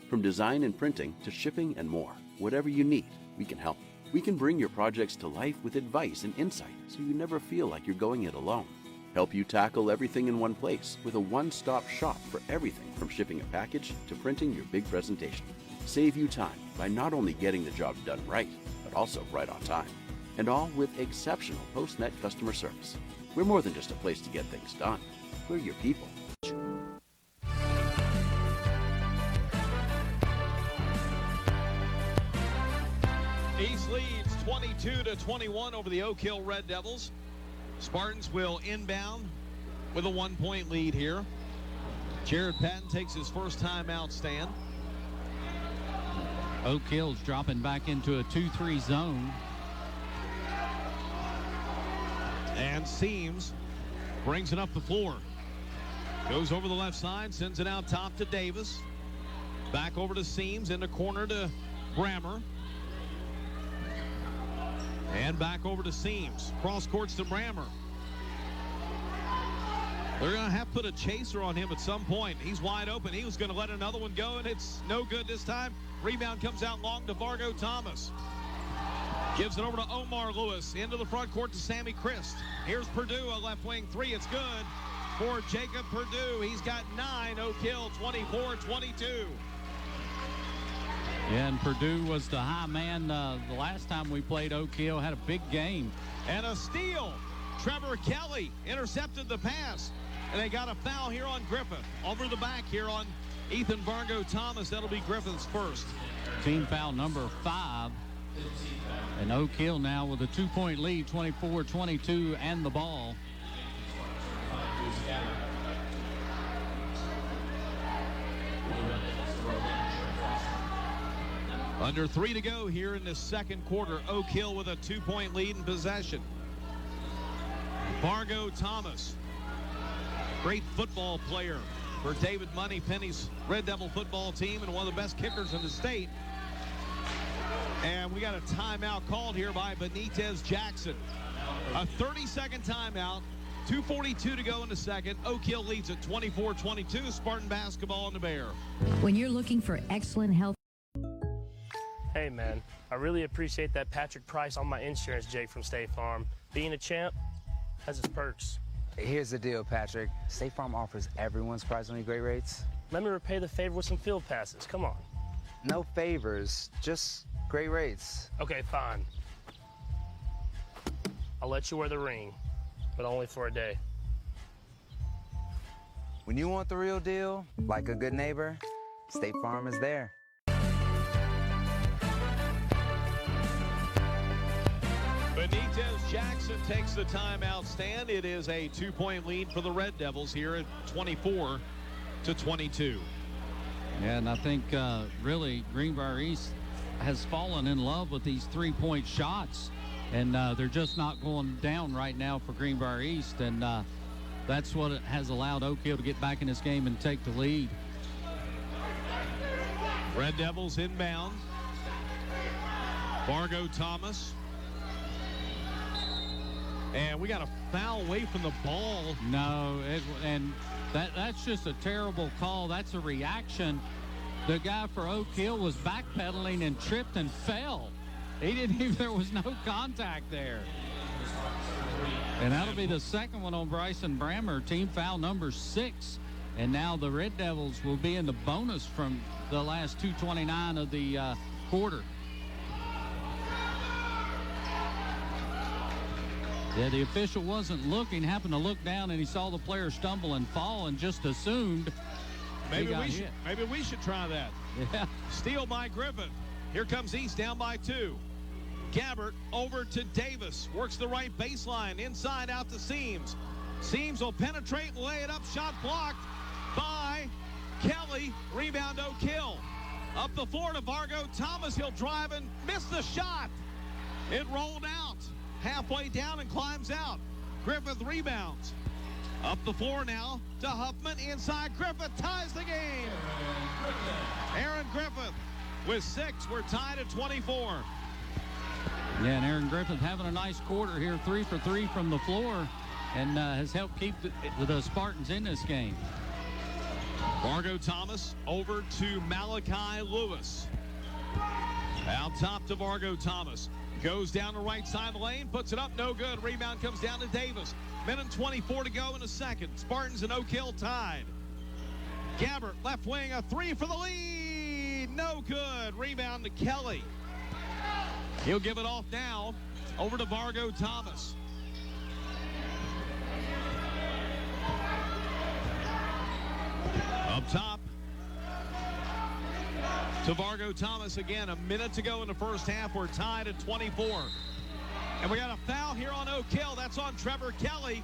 From design and printing to shipping and more, whatever you need, we can help. We can bring your projects to life with advice and insight so you never feel like you're going it alone. Help you tackle everything in one place with a one-stop shop for everything from shipping a package to printing your big presentation. Save you time by not only getting the job done right, but also right on time. And all with exceptional PostNet customer service. We're more than just a place to get things done. We're your people. East leads 22-21 over the Oak Hill Red Devils. Spartans will inbound with a 1-point lead here. Jared Patton takes his first timeout stand. Oak Hill's dropping back into a 2-3 zone. And Seams brings it up the floor. Goes over the left side, sends it out top to Davis. Back over to Seams, in the corner to Brammer. And back over to Seams. Cross courts to Brammer. They're going to have to put a chaser on him at some point. He's wide open. He was going to let another one go, and it's no good this time. Rebound comes out long to Fargo Thomas. Gives it over to Omar Lewis. Into the front court to Sammy Christ. Here's Purdue, a left wing 3. It's good. for Jacob Perdue. He's got 9. Oak Hill 24-22. Yeah, and Perdue was the high man the last time we played Oak Hill. Had a big game. And a steal. Trevor Kelly intercepted the pass. And they got a foul here on Griffith. Over the back here on Ethan Vargo Thomas. That'll be Griffith's first. Team foul number 5. And Oak Hill now with a 2-point lead, 24-22, and the ball. Under 3 to go here in the second quarter. Oak Hill with a 2-point lead in possession. Vargo Thomas, great football player for David Moneypenny's Red Devil football team and one of the best kickers in the state. And we got a timeout called here by Benitez Jackson. A 30-second timeout. 2:42 to go in the second. Oak Hill leads at 24-22. Spartan basketball in the Bear. When you're looking for excellent health. Hey, man, I really appreciate that Patrick price on my insurance, Jake from State Farm. Being a champ has its perks. Here's the deal, Patrick. State Farm offers everyone surprisingly great rates. Let me repay the favor with some field passes. Come on. No favors, just great rates. Okay, fine. I'll let you wear the ring, but only for a day. When you want the real deal, like a good neighbor, State Farm is there. Benitez Jackson takes the timeout stand. It is a 2-point lead for the Red Devils here at 24-22. Yeah, and I think really Greenbrier East has fallen in love with these 3-point shots, and they're just not going down right now for Greenbrier East, and that's what has allowed Oak Hill to get back in this game and take the lead. Red Devils inbound. Vargo Thomas. And we got a foul away from the ball. No, and that's just a terrible call. That's a reaction. The guy for Oak Hill was backpedaling and tripped and fell. He didn't even, there was no contact there. And that'll be the second one on Bryson Brammer, team foul number 6. And now the Red Devils will be in the bonus from the last 2:29 of the quarter. Yeah, the official wasn't looking, happened to look down, and he saw the player stumble and fall and just assumed maybe we should try that. Yeah. Steal by Griffith. Here comes East down by 2. Gabbert over to Davis. Works the right baseline. Inside out to Seams. Seams will penetrate and lay it up. Shot blocked by Kelly. Rebound Oak Hill. Up the floor to Vargo Thomas. He'll drive and miss the shot. It rolled out. Halfway down and climbs out. Griffith rebounds. Up the floor now to Huffman. Inside, Griffith ties the game. Aaron Griffith with 6. We're tied at 24. Yeah, and Aaron Griffith having a nice quarter here, 3 for 3 from the floor, and has helped keep the Spartans in this game. Vargo Thomas over to Malachi Lewis. Out top to Vargo Thomas. Goes down the right side of the lane, puts it up, no good. Rebound comes down to Davis. Minute 24 to go in the second. Spartans and Oak Hill tied. Gabbert, left wing, a 3 for the lead. No good. Rebound to Kelly. He'll give it off now. Over to Vargo Thomas. Up top to Vargo Thomas again. A minute to go in the first half. We're tied at 24. And we got a foul here on Oak Hill. That's on Trevor Kelly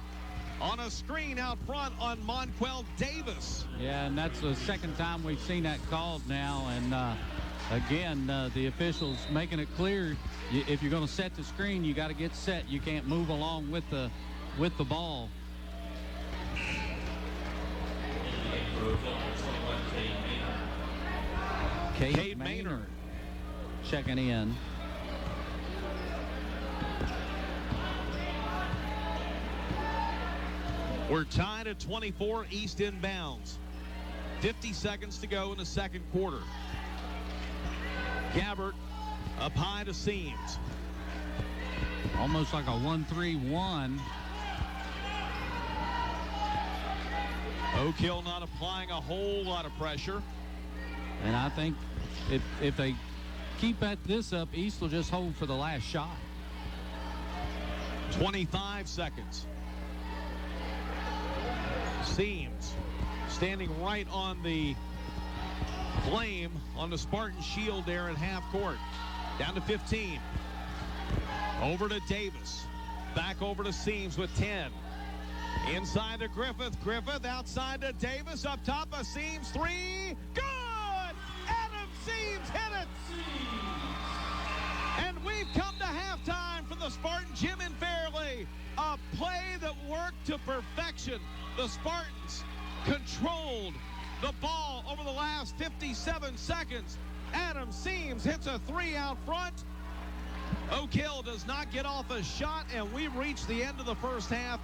on a screen out front on Monquel Davis. Yeah, and that's the second time we've seen that called now. And again, the officials making it clear, if you're going to set the screen, you got to get set. You can't move along with the ball. Cade Maynard checking in. We're tied at 24, East inbounds. 50 seconds to go in the second quarter. Gabbert up high to Seams. Almost like a 1-3-1. Oak Hill not applying a whole lot of pressure. And I think if they keep this up, East will just hold for the last shot. 25 seconds. Seams standing right on the flame on the Spartan shield there at half court. Down to 15. Over to Davis. Back over to Seams with 10. Inside to Griffith. Griffith outside to Davis. Up top of Seams. 3. Good! Adam Seams hit it! And we've come to halftime from the Spartan Gym in Fairleigh. A play that worked to perfection. The Spartans controlled the ball over the last 57 seconds. Adam Seams hits a 3 out front. Oak Hill does not get off a shot, and we reach the end of the first half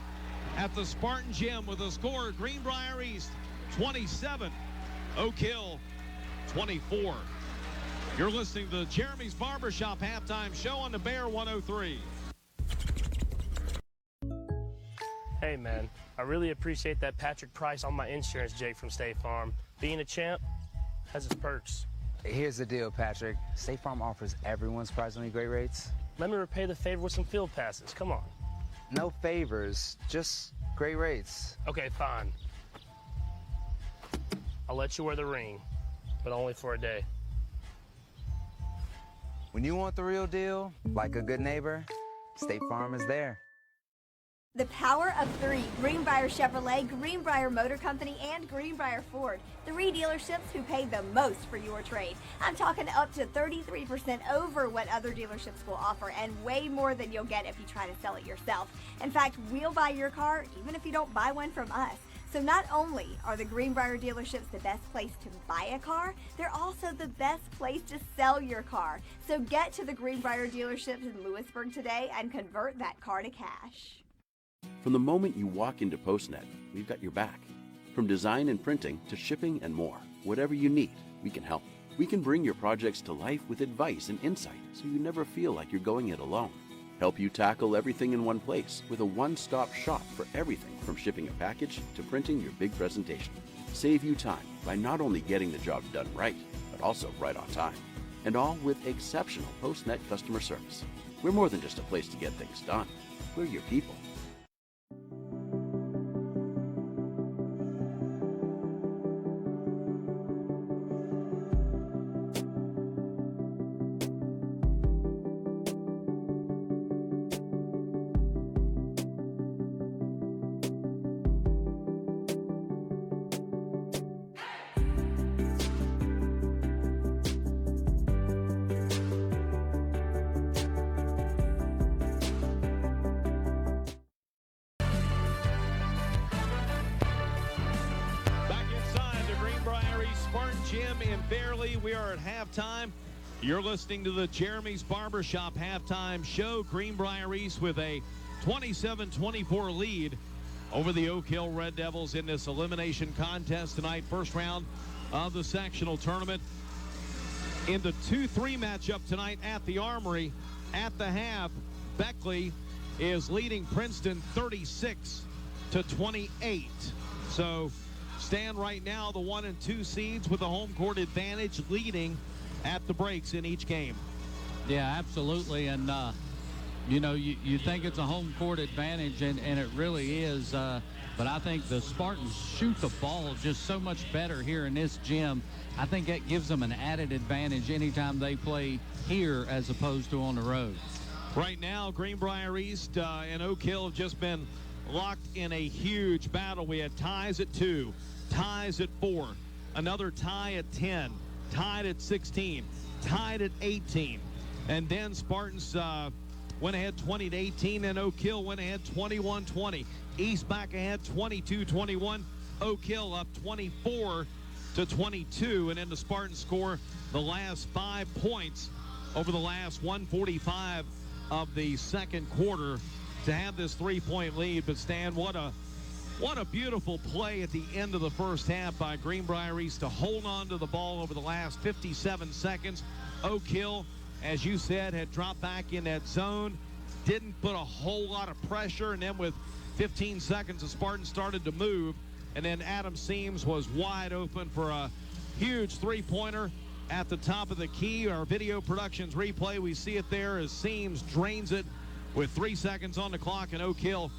at the Spartan Gym with a score: Greenbrier East 27, Oak Hill 24. You're listening to the Jeremy's Barbershop halftime show on the Bear 103. Hey man, I really appreciate that Patrick price on my insurance, Jake from State Farm. Being a champ has its perks. Here's the deal, Patrick. State Farm offers everyone surprisingly great rates. Let me repay the favor with some field passes. Come on. No favors, just great rates. Okay, fine. I'll let you wear the ring, but only for a day. When you want the real deal, like a good neighbor, State Farm is there. The power of three: Greenbrier Chevrolet, Greenbrier Motor Company, and Greenbrier Ford. 3 dealerships who pay the most for your trade. I'm talking up to 33% over what other dealerships will offer, and way more than you'll get if you try to sell it yourself. In fact, we'll buy your car even if you don't buy one from us. So not only are the Greenbrier dealerships the best place to buy a car, they're also the best place to sell your car. So get to the Greenbrier dealerships in Lewisburg today and convert that car to cash. From the moment you walk into PostNet, we've got your back. From design and printing to shipping and more, whatever you need, we can help. We can bring your projects to life with advice and insight so you never feel like you're going it alone. Help you tackle everything in one place with a one-stop shop for everything from shipping a package to printing your big presentation. Save you time by not only getting the job done right, but also right on time. And all with exceptional PostNet customer service. We're more than just a place to get things done. We're your people. We are at halftime. You're listening to the Jeremy's Barbershop halftime show. Greenbrier East with a 27-24 lead over the Oak Hill Red Devils in this elimination contest tonight. First round of the sectional tournament. In the 2-3 matchup tonight at the Armory, at the half, Beckley is leading Princeton 36-28. So stand right now the 1 and 2 seeds with the home court advantage, leading at the breaks in each game. Yeah, absolutely. And you know, you think it's a home court advantage, and it really is, but I think the Spartans shoot the ball just so much better here in this gym. I think that gives them an added advantage anytime they play here as opposed to on the road. Right now, Greenbrier East and Oak Hill have just been locked in a huge battle. We had ties at 2, ties at 4, another tie at 10, tied at 16, tied at 18, and then Spartans went ahead 20-18, and Oak Hill went ahead 21-20. East back ahead 22-21. Oak Hill up 24-22, and then the Spartans score the last 5 points over the last 1:45 of the second quarter to have this 3-point lead. But Stan, what a beautiful play at the end of the first half by Greenbrier East to hold on to the ball over the last 57 seconds. Oak Hill, as you said, had dropped back in that zone, didn't put a whole lot of pressure, and then with 15 seconds, the Spartans started to move, And then Adam Seams was wide open for a huge three-pointer at the top of the key. Our video productions replay, we see it there as Seams drains it with 3 seconds on the clock, and Oak Hill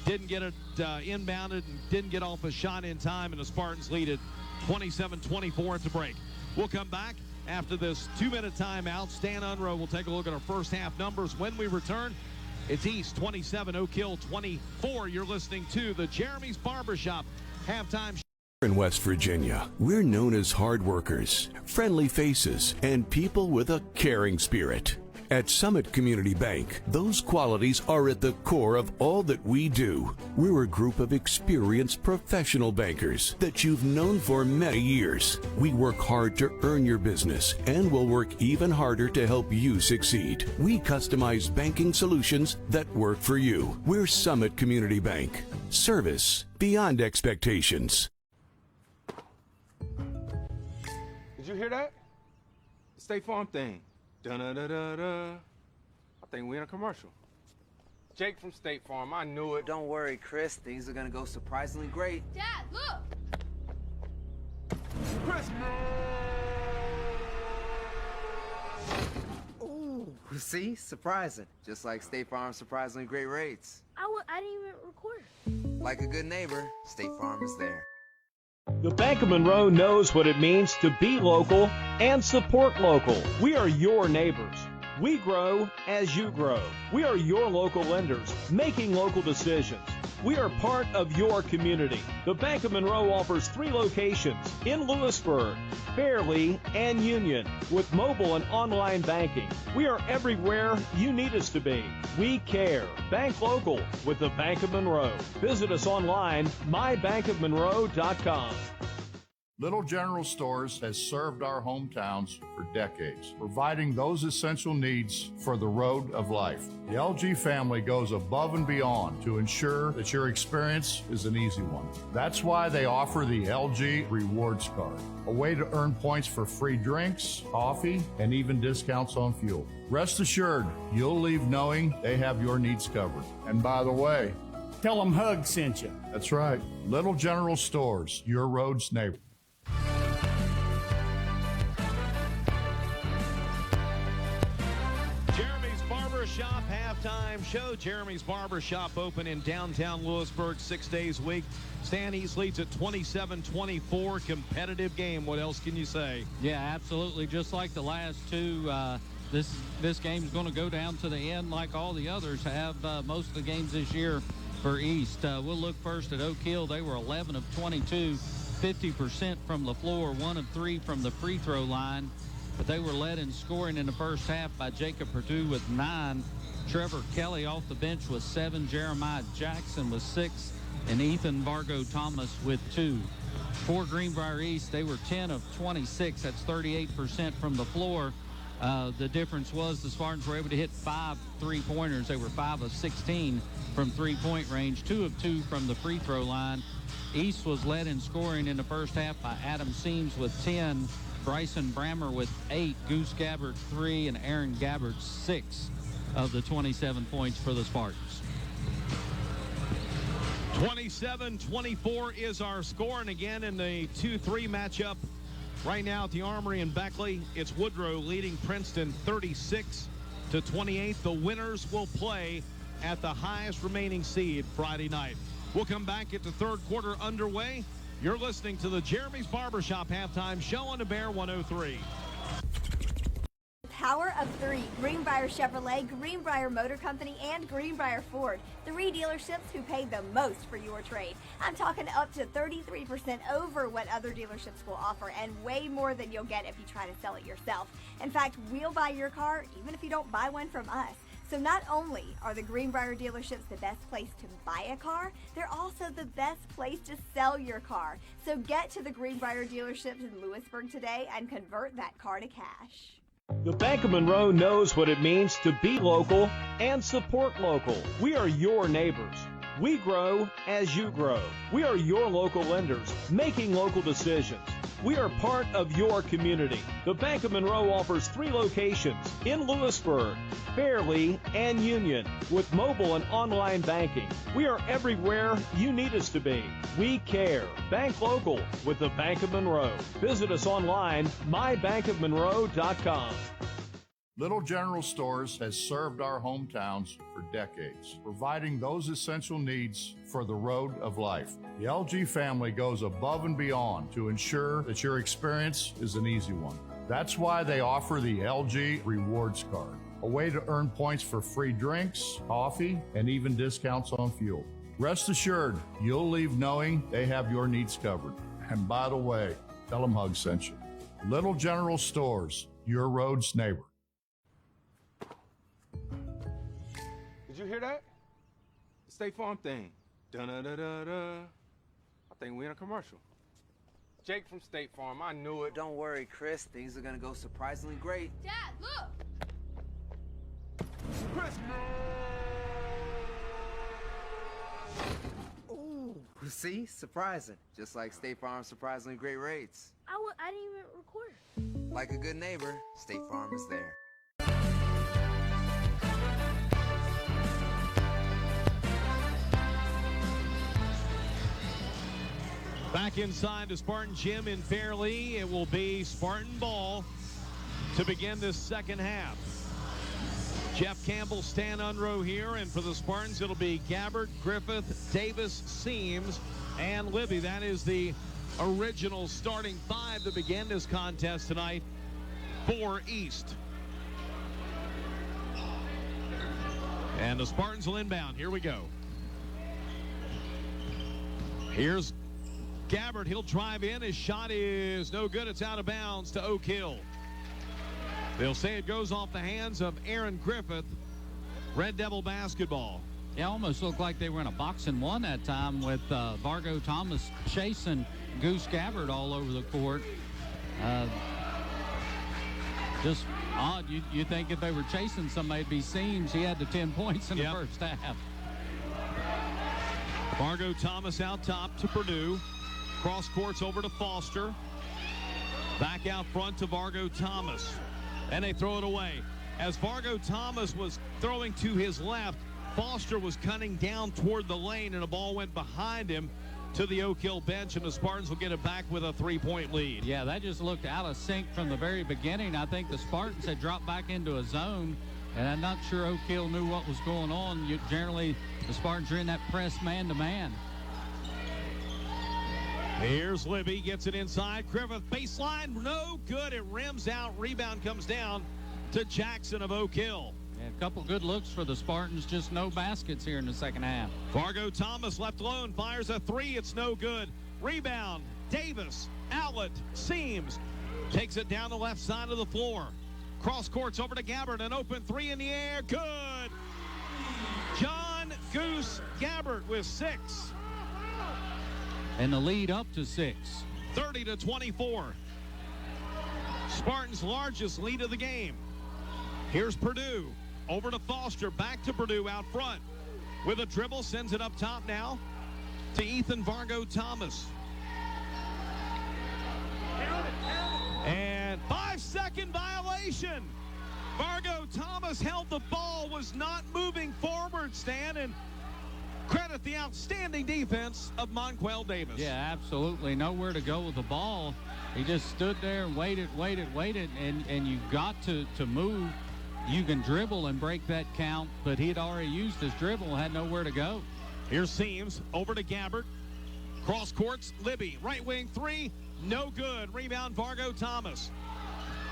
didn't get it inbounded and didn't get off a shot in time, and the Spartans lead it 27-24 at the break. We'll come back after this 2-minute timeout. Stan Unruh will take a look at our first half numbers. When we return, it's East 27, Oak Hill 24. You're listening to the Jeremy's Barbershop halftime show. In West Virginia, we're known as hard workers, friendly faces, and people with a caring spirit. At Summit Community Bank, those qualities are at the core of all that we do. We're a group of experienced professional bankers that you've known for many years. We work hard to earn your business and will work even harder to help you succeed. We customize banking solutions that work for you. We're Summit Community Bank. Service beyond expectations. Did you hear that? The State Farm thing. Da-da-da-da-da. I think we're in a commercial. Jake from State Farm, I knew it. Don't worry, Chris. Things are gonna go surprisingly great. Dad, look! Chris! Ooh, see? Surprising. Just like State Farm's surprisingly great rates. I didn't even record. Like a good neighbor, State Farm is there. The Bank of Monroe knows what it means to be local and support local. We are your neighbors. We grow as you grow. We are your local lenders, making local decisions. We are part of your community. The Bank of Monroe offers 3 locations in Lewisburg, Fairleigh, and Union with mobile and online banking. We are everywhere you need us to be. We care. Bank local with the Bank of Monroe. Visit us online, mybankofmonroe.com. Little General Stores has served our hometowns for decades, providing those essential needs for the road of life. The LG family goes above and beyond to ensure that your experience is an easy one. That's why they offer the LG Rewards Card, a way to earn points for free drinks, coffee, and even discounts on fuel. Rest assured, you'll leave knowing they have your needs covered. And by the way, tell them Hug sent you. That's right. Little General Stores, your road's neighbor. Shop halftime show. Jeremy's Barbershop open in downtown Lewisburg 6 days a week. Stan East leads at 27-24. Competitive game. What else can you say? Yeah, absolutely. Just like the last two, this game's going to go down to the end like all the others have most of the games this year for East. We'll look first at Oak Hill. They were 11 of 22, 50% from the floor, 1 of 3 from the free throw line. But they were led in scoring in the first half by Jacob Perdue with 9. Trevor Kelly off the bench with 7. Jeremiah Jackson with 6. And Ethan Vargo Thomas with 2. For Greenbrier East, they were 10 of 26. That's 38% from the floor. The difference was the Spartans were able to hit 5 3-pointers. They were 5 of 16 from three-point range, 2 of 2 from the free throw line. East was led in scoring in the first half by Adam Seams with 10. Bryson Brammer with 8, Goose Gabbard 3, and Aaron Gabbard 6 of the 27 points for the Spartans. 27-24 is our score, and again in the 2-3 matchup right now at the Armory in Beckley, it's Woodrow leading Princeton 36-28. The winners will play at the highest remaining seed Friday night. We'll come back, get the third quarter underway. You're listening to the Jeremy's Barbershop halftime show on the Bear 103. Power of 3, Greenbrier Chevrolet, Greenbrier Motor Company, and Greenbrier Ford. 3 dealerships who pay the most for your trade. I'm talking up to 33% over what other dealerships will offer, and way more than you'll get if you try to sell it yourself. In fact, we'll buy your car even if you don't buy one from us. So not only are the Greenbrier dealerships the best place to buy a car, they're also the best place to sell your car. So get to the Greenbrier dealerships in Lewisburg today and convert that car to cash. The Bank of Monroe knows what it means to be local and support local. We are your neighbors. We grow as you grow. We are your local lenders, making local decisions. We are part of your community. The Bank of Monroe offers 3 locations in Lewisburg, Fairleigh, and Union with mobile and online banking. We are everywhere you need us to be. We care. Bank local with the Bank of Monroe. Visit us online, mybankofmonroe.com. Little General Stores has served our hometowns for decades, providing those essential needs for the road of life. The LG family goes above and beyond to ensure that your experience is an easy one. That's why they offer the LG Rewards Card, a way to earn points for free drinks, coffee, and even discounts on fuel. Rest assured, you'll leave knowing they have your needs covered. And by the way, tell them Hug sent you. Little General Stores, your road's neighbor. Did you hear that? The State Farm thing. Dun-da-da-da-da. I think we're in a commercial. Jake from State Farm, I knew it. Don't worry, Chris. Things are gonna go surprisingly great. Dad, look! Chris! Ooh, see? Surprising. Just like State Farm's surprisingly great rates. I didn't even record. Like a good neighbor, State Farm is there. Back inside the Spartan Gym in Fairleigh, it will be Spartan ball to begin this second half. Jeff Campbell, Stan Unrow here, and for the Spartans, it'll be Gabbard, Griffith, Davis, Seams, and Libby. That is the original starting 5 that began this contest tonight for East. And the Spartans will inbound. Here we go. Here's Gabbard. He'll drive in. His shot is no good. It's out of bounds to Oak Hill. They'll say it goes off the hands of Aaron Griffith. Red Devil basketball. It almost looked like they were in a boxing one that time with Vargo Thomas chasing Goose Gabbard all over the court. Just odd. You think if they were chasing somebody, it'd be Seams. He had the 10 points in the first half. Vargo Thomas out top to Purdue. Cross courts over to Foster. Back out front to Vargo Thomas. And they throw it away. As Vargo Thomas was throwing to his left, Foster was cutting down toward the lane, and the ball went behind him to the Oak Hill bench, and the Spartans will get it back with a 3-point lead. Yeah, that just looked out of sync from the very beginning. I think the Spartans had dropped back into a zone, and I'm not sure Oak Hill knew what was going on. Generally, the Spartans are in that press man-to-man. Here's Libby, gets it inside. Griffith, baseline, no good. It rims out. Rebound comes down to Jackson of Oak Hill. Yeah, a couple good looks for the Spartans, just no baskets here in the second half. Vargo Thomas left alone, fires a 3. It's no good. Rebound, Davis, outlet, Seams. Takes it down the left side of the floor. Cross courts over to Gabbard, an open 3 in the air, good. John Goose Gabbard with 6. And the lead up to 6. 30-24. Spartans' largest lead of the game. Here's Purdue. Over to Foster. Back to Purdue out front. With a dribble, sends it up top now to Ethan Vargo Thomas. And 5-second violation. Vargo Thomas held the ball, was not moving forward, Stan, and credit the outstanding defense of Monquel Davis. Yeah, absolutely. Nowhere to go with the ball. He just stood there and waited, and you got to move. You can dribble and break that count, but he had already used his dribble, had nowhere to go. Here's Seams, over to Gabbard. Cross courts, Libby, right wing 3, no good. Rebound, Vargo Thomas.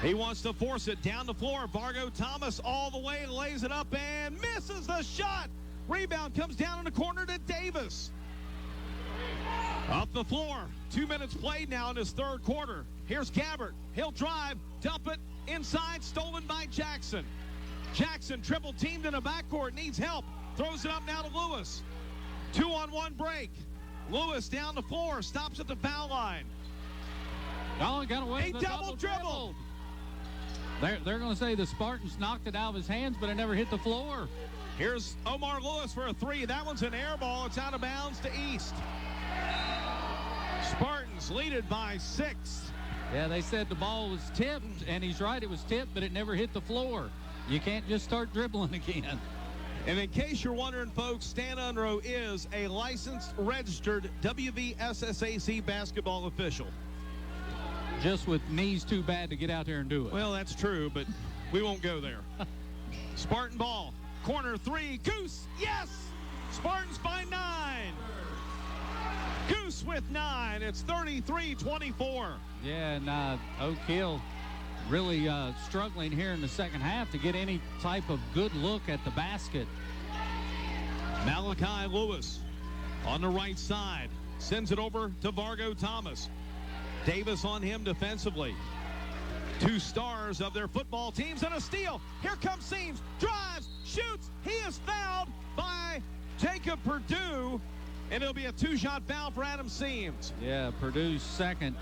He wants to force it down the floor. Vargo Thomas all the way, lays it up and misses the shot. Rebound comes down in the corner to Davis. Up the floor. 2 minutes played now in his third quarter. Here's Gabbard. He'll drive, dump it inside, stolen by Jackson. Jackson triple teamed in a backcourt, needs help. Throws it up now to Lewis. 2-on-1 break. Lewis down the floor, stops at the foul line. Oh, got away with a double dribble. They're going to say the Spartans knocked it out of his hands, but it never hit the floor. Here's Omar Lewis for a 3. That one's an air ball. It's out of bounds to East. Spartans lead it by 6. Yeah, they said the ball was tipped, and he's right, it was tipped, but it never hit the floor. You can't just start dribbling again. And in case you're wondering, folks, Stan Unruh is a licensed, registered WVSSAC basketball official. Just with knees too bad to get out there and do it. Well, that's true, but we won't go there. Spartan ball, corner three, Goose, yes! Spartans by 9. Goose with 9. It's 33-24. Yeah, and Oak Hill really struggling here in the second half to get any type of good look at the basket. Malachi Lewis on the right side. Sends it over to Vargo Thomas. Davis on him defensively. 2 stars of their football teams and a steal. Here comes Seams. Drives, shoots. He is fouled by Jacob Purdue. And it'll be a 2-shot foul for Adam Seams. Yeah, Purdue's second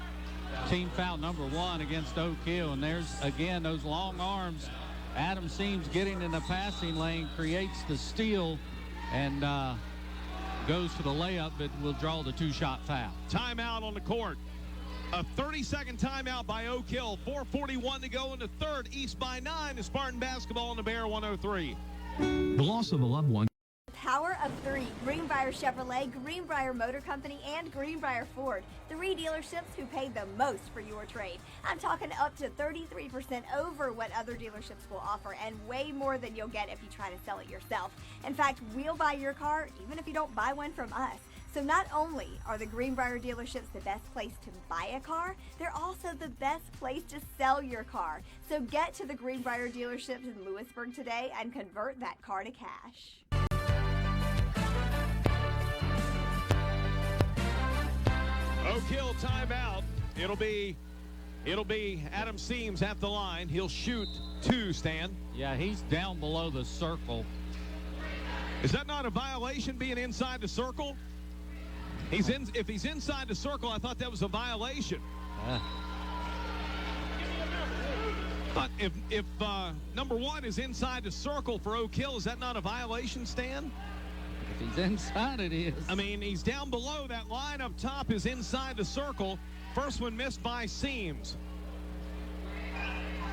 team foul, number 1 against Oak Hill. And there's, again, those long arms. Adam Seams getting in the passing lane, creates the steal, and goes for the layup, but will draw the 2-shot foul. Timeout on the court. A 30-second timeout by Oak Hill. 4:41 to go in the third. East by 9 to Spartan basketball on the Bear 103. The loss of a loved one. Power of 3, Greenbrier Chevrolet, Greenbrier Motor Company, and Greenbrier Ford. 3 dealerships who paid the most for your trade. I'm talking up to 33% over what other dealerships will offer, and way more than you'll get if you try to sell it yourself. In fact, we'll buy your car even if you don't buy one from us. So not only are the Greenbrier dealerships the best place to buy a car, they're also the best place to sell your car. So get to the Greenbrier dealerships in Lewisburg today and convert that car to cash. Oak Hill timeout. It'll be Adam Seams at the line. He'll shoot 2, Stan. Yeah, he's down below the circle. Is that not a violation, being inside the circle? If he's inside the circle, I thought that was a violation. But if number 1 is inside the circle for Oak Hill, is that not a violation, Stan? If he's inside, it is. I mean, he's down below. That line up top is inside the circle. First one missed by Seams.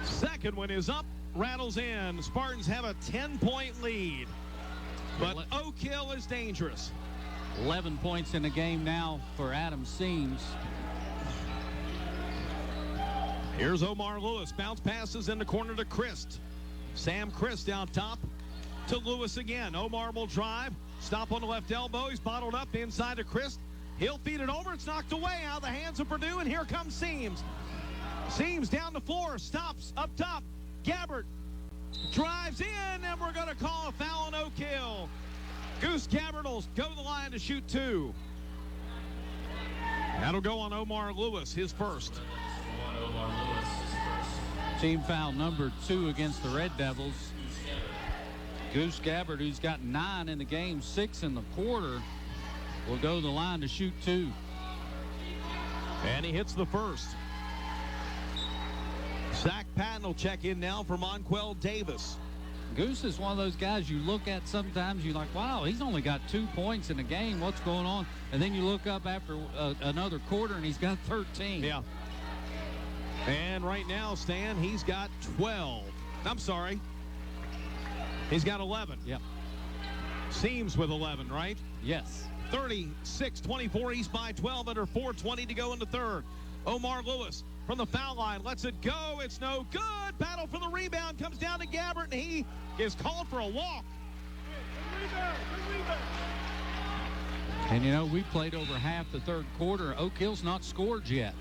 Second one is up, rattles in. Spartans have a 10-point lead. But Oak Hill is dangerous. 11 points in the game now for Adam Seams. Here's Omar Lewis. Bounce passes in the corner to Christ. Sam Christ out top to Lewis again. Omar will drive. Stop on the left elbow. He's bottled up inside to Christ. He'll feed it over. It's knocked away out of the hands of Purdue, and here comes Seams. Seams down the floor. Stops up top. Gabbert drives in, and we're going to call a foul on Oak Hill. Goose Gabbert will go to the line to shoot 2. That'll go on Omar Lewis, his first. Team foul number 2 against the Red Devils. Goose Gabbert, who's got 9 in the game, 6 in the quarter, will go to the line to shoot 2. And he hits the first. Zach Patton will check in now for Monquel Davis. Goose is one of those guys you look at sometimes, you're like, wow, he's only got 2 points in the game. What's going on? And then you look up after another quarter, and he's got 13. Yeah. And right now, Stan, he's got 12. I'm sorry. He's got 11. Yep. Seams with 11, right? Yes. 36-24, East by 12, under 4:20 to go in the third. Omar Lewis from the foul line lets it go. It's no good. Battle for the rebound comes down to Gabbert, and he is called for a walk. And, you know, we played over half the third quarter. Oak Hill's not scored yet.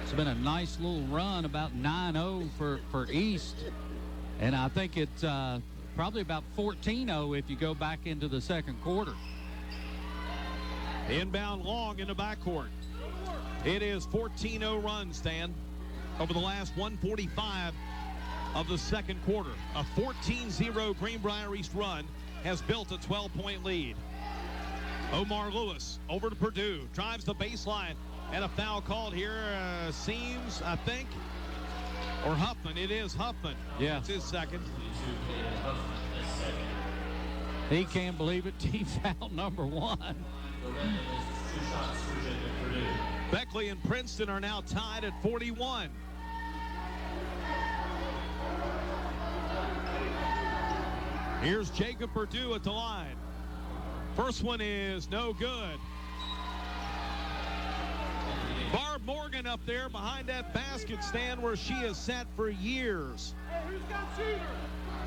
It's been a nice little run, about 9-0 for East. And I think it's probably about 14-0 if you go back into the second quarter. Inbound long in the backcourt. It is 14-0 run, Stan, over the last 145 of the second quarter. A 14-0 Greenbrier East run has built a 12-point lead. Omar Lewis over to Purdue, drives the baseline, and a foul called here. Seams, I think, or Huffman. It is Huffman. Yeah. It's his second. He can't believe it. Team foul number 1. Beckley and Princeton are now tied at 41. Here's Jacob Perdue at the line. First one is no good. Barb Morgan up there behind that basket stand where she has sat for years.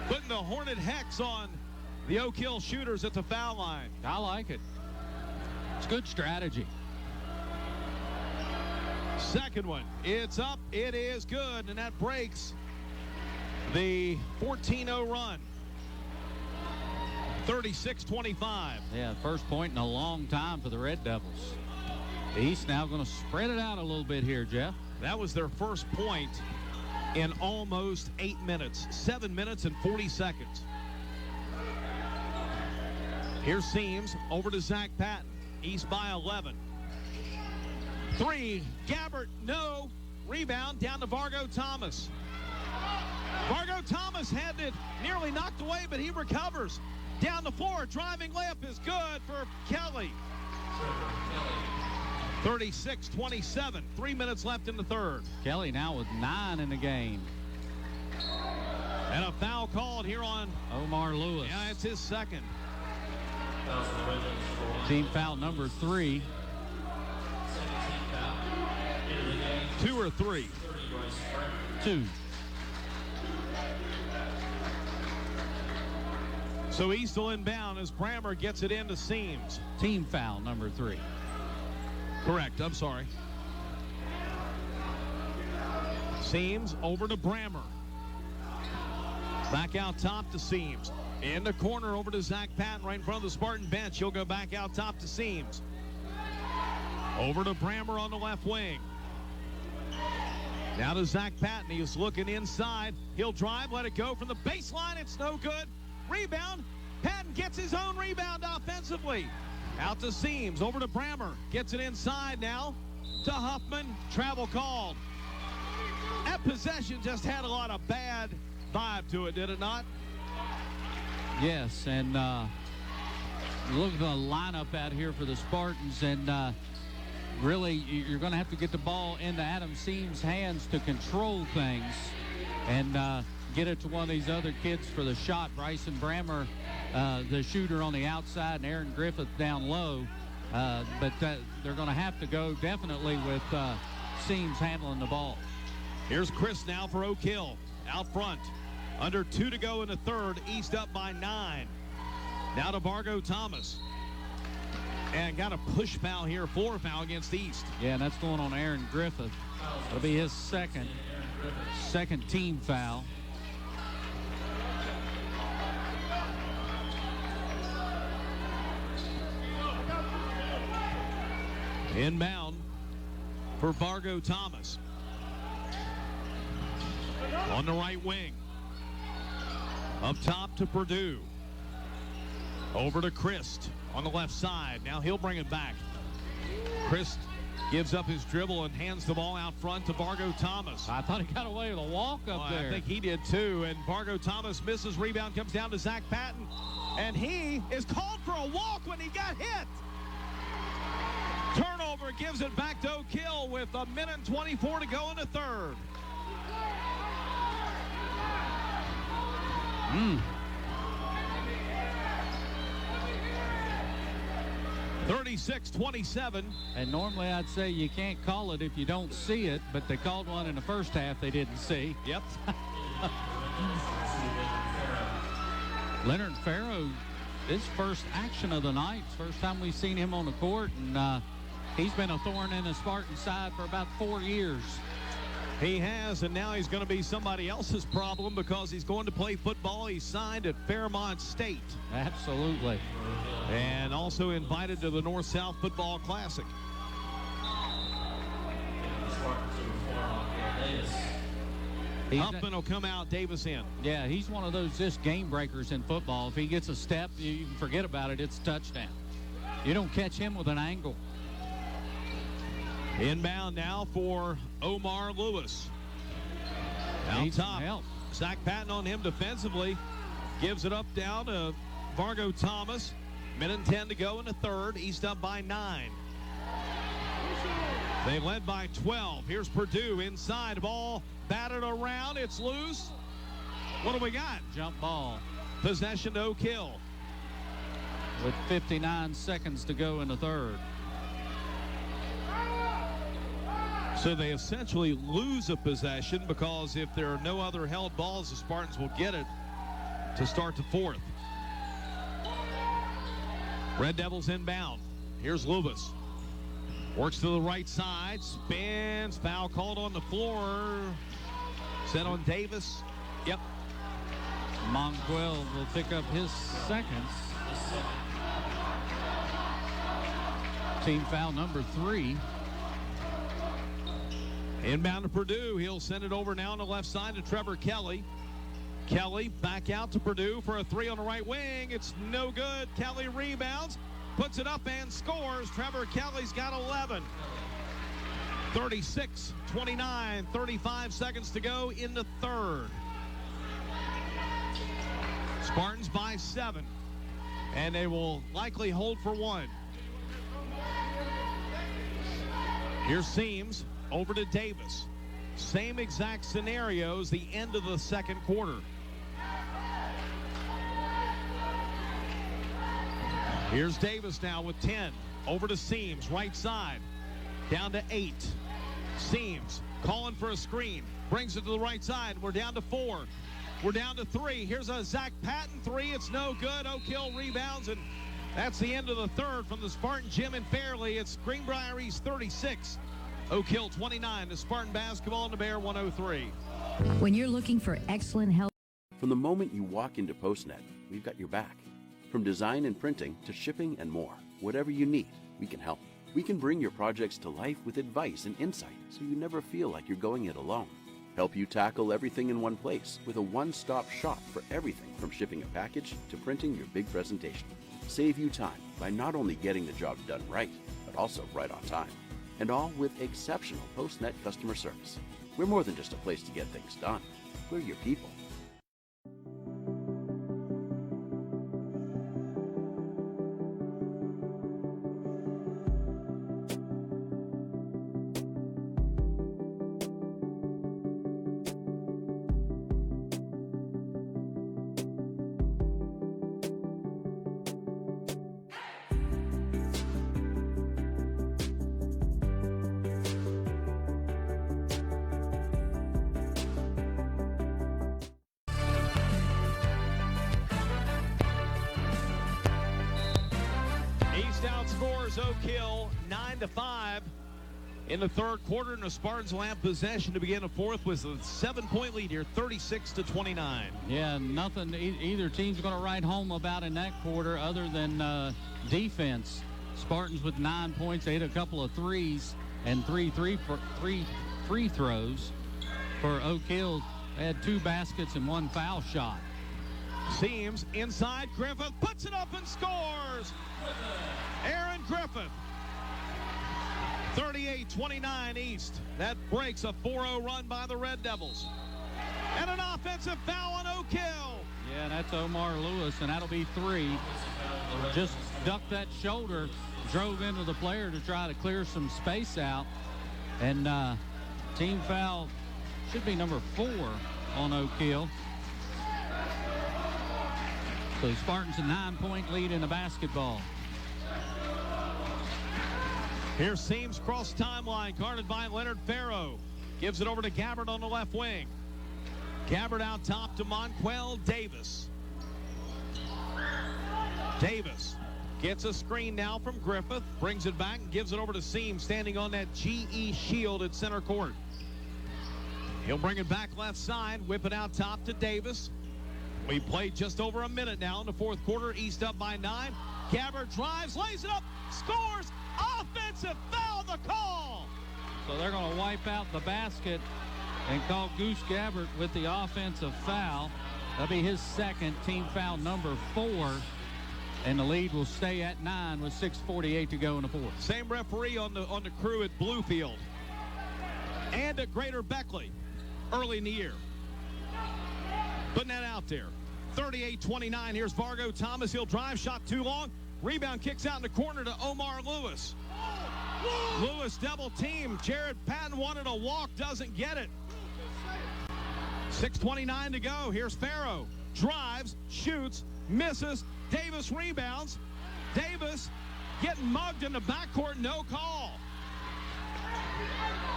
Putting the Hornet Hex on the Oak Hill Shooters at the foul line. I like it. It's good strategy. Second one, it's up, it is good, and that breaks the 14-0 run. 36-25. Yeah, first point in a long time for the Red Devils. The East now going to spread it out a little bit here, Jeff. That was their first point in almost 8 minutes. 7 minutes and 40 seconds. Here's Seams over to Zach Patton. East by 11. 3, Gabbert, no. Rebound down to Vargo Thomas. Vargo Thomas had it nearly knocked away, but he recovers. Down the floor, driving layup is good for Kelly. 36-27, 3 minutes left in the third. Kelly now with 9 in the game. And a foul called here on Omar Lewis. Yeah, it's his second. Team foul number 3. 2 or 3? 2. So East will inbound as Brammer gets it into Seams. Team foul number 3. Correct, I'm sorry. Seams over to Brammer. Back out top to Seams. In the corner over to Zach Patton right in front of the Spartan bench. He'll go back out top to Seams. Over to Brammer on the left wing. Now to Zach Patton. He is looking inside. He'll drive, let it go from the baseline. It's no good. Rebound. Patton gets his own rebound offensively. Out to Seams. Over to Brammer. Gets it inside now to Huffman. Travel called. That possession just had a lot of bad vibe to it, did it not? Yes, and look at the lineup out here for the Spartans, and really you're going to have to get the ball into Adam Seams' hands to control things and get it to one of these other kids for the shot. Bryson Brammer, the shooter on the outside, and Aaron Griffith down low. But they're going to have to go definitely with Seams handling the ball. Here's Chris now for Oak Hill. Out front. Under 2 to go in the third. East up by 9. Now to Vargo Thomas. And got a push foul here, floor foul against East. Yeah, and that's going on Aaron Griffith. It'll be his second team foul. Inbound for Vargo Thomas. On the right wing. Up top to Perdue. Over to Christ on the left side. Now he'll bring it back. Christ gives up his dribble and hands the ball out front to Vargo Thomas. I thought he got away with a walk up there. I think he did too. And Vargo Thomas misses. Rebound comes down to Zach Patton. And he is called for a walk when he got hit. Turnover gives it back to Oak Hill with 1:24 to go in the third. 36-27. And normally I'd say you can't call it if you don't see it, but they called one in the first half they didn't see. Yep. Leonard Farrow, his first action of the night. First time we've seen him on the court, and he's been a thorn in the Spartan side for about 4 years. He has, and now he's going to be somebody else's problem because he's going to play football. He's signed at Fairmont State. Absolutely. And also invited to the North-South Football Classic. Huffman will come out, Davis in. Yeah, he's one of those just game breakers in football. If he gets a step, you can forget about it. It's a touchdown. You don't catch him with an angle. Inbound now for Omar Lewis. Out top. Help. Zach Patton on him defensively. Gives it up down to Vargo Thomas. 1:10 to go in the third. East up by 9. They led by 12. Here's Purdue inside, ball batted around. It's loose. What do we got? Jump ball. Possession to Oak Hill. With 59 seconds to go in the third. So they essentially lose a possession because if there are no other held balls, the Spartans will get it to start the fourth. Red Devils inbound. Here's Lubas. Works to the right side, spins, foul called on the floor. Set on Davis. Yep. Monquel will pick up his second. Team foul number 3. Inbound to Purdue. He'll send it over now on the left side to Trevor Kelly. Kelly back out to Purdue for a 3 on the right wing. It's no good. Kelly rebounds, puts it up and scores. Trevor Kelly's got 11. 36-29, 35 seconds to go in the third. Spartans by 7, and they will likely hold for 1. Here's Seams over to Davis. Same exact scenarios, the end of the second quarter. Here's Davis now with 10. Over to Seams, right side. Down to 8. Seams calling for a screen. Brings it to the right side. We're down to 4. We're down to 3. Here's a Zach Patton 3. It's no good. Oak Hill rebounds, and that's the end of the third from the Spartan Gym in Fairleigh. It's Greenbrier East 36. Oak Hill 29. The Spartan basketball and the Bear 103. When you're looking for excellent help. From the moment you walk into PostNet, we've got your back. From design and printing to shipping and more, whatever you need, we can help. We can bring your projects to life with advice and insight so you never feel like you're going it alone. Help you tackle everything in one place with a one-stop shop for everything from shipping a package to printing your big presentation. Save you time by not only getting the job done right, but also right on time. And all with exceptional PostNet customer service. We're more than just a place to get things done. We're your people. Oak Hill 9-5 in the third quarter, and the Spartans will have possession to begin the fourth with a 7-point lead here, 36-29. Yeah, nothing either team's going to write home about in that quarter other than defense. Spartans with 9 points. They hit a couple of threes and three free throws. For Oak Hill, they had 2 baskets and 1 foul shot. Seams inside. Griffith puts it up and scores. Aaron Griffith. 38-29 East. That breaks a 4-0 run by the Red Devils. And an offensive foul on Oak Hill. Yeah, that's Omar Lewis, and that'll be 3. Just ducked that shoulder, drove into the player to try to clear some space out. And team foul should be number 4 on Oak Hill. So Spartans a 9-point lead in the basketball. Here's Seams cross timeline, guarded by Leonard Farrow. Gives it over to Gabbard on the left wing. Gabbard out top to Monquel Davis. Davis gets a screen now from Griffith, brings it back and gives it over to Seams, standing on that GE shield at center court. He'll bring it back left side, whip it out top to Davis. We played just over a minute now in the fourth quarter. East up by 9. Gabbard drives, lays it up, scores. Offensive foul, the call. So they're going to wipe out the basket and call Goose Gabbard with the offensive foul. That'll be his second, team foul number 4. And the lead will stay at 9 with 6:48 to go in the fourth. Same referee on the crew at Bluefield and at Greater Beckley early in the year. Putting that out there. 38-29. Here's Vargo Thomas. He'll drive, shot too long. Rebound kicks out in the corner to Omar Lewis. Lewis double team. Jared Patton wanted a walk, doesn't get it. 6:29 to go. Here's Farrow. Drives, shoots, misses. Davis rebounds. Davis getting mugged in the backcourt, no call.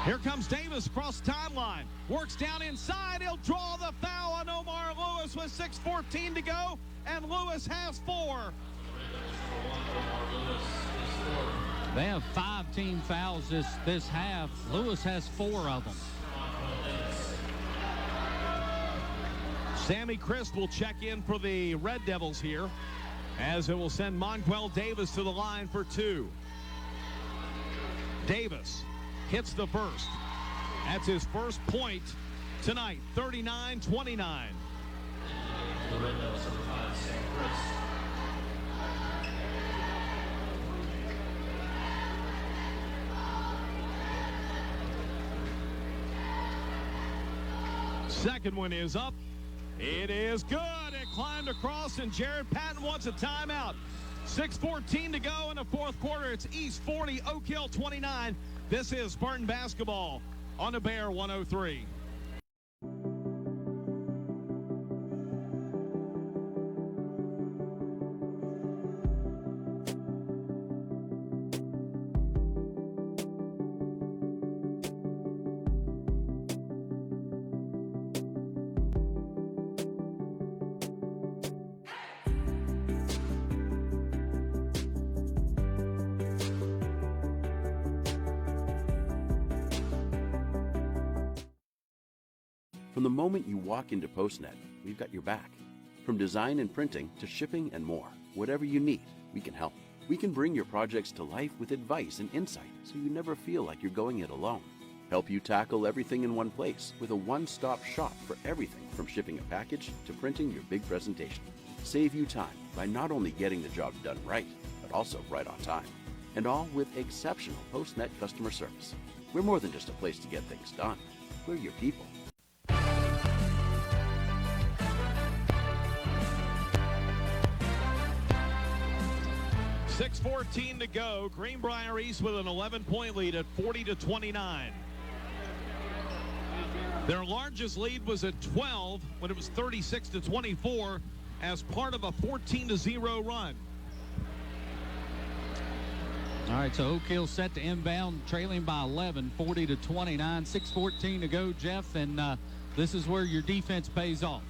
Here comes Davis across the timeline. Works down inside. He'll draw the foul on Omar Lewis with 6:14 to go, and Lewis has 4. They have 5 team fouls this half. Lewis has 4 of them. Sammy Christ will check in for the Red Devils here, as it will send Monquel Davis to the line for 2. Davis hits the first. That's his first point tonight, 39-29. The Red Devils are 5, Sammy Christ. Second one is up. It is good. It climbed across, and Jared Patton wants a timeout. 6:14 to go in the fourth quarter. It's East 40, Oak Hill 29. This is Spartan basketball on the Bear 103. From the moment you walk into PostNet, we've got your back. From design and printing to shipping and more, whatever you need, we can help. We can bring your projects to life with advice and insight so you never feel like you're going it alone. Help you tackle everything in one place with a one-stop shop for everything from shipping a package to printing your big presentation. Save you time by not only getting the job done right, but also right on time. And all with exceptional PostNet customer service. We're more than just a place to get things done. We're your people. 6:14 to go. Greenbrier East with an 11-point lead at 40-29. Their largest lead was at 12 when it was 36-24 as part of a 14-0 run. All right, so Oak Hill set to inbound, trailing by 11, 40-29. 6:14 to go, Jeff, and this is where your defense pays off.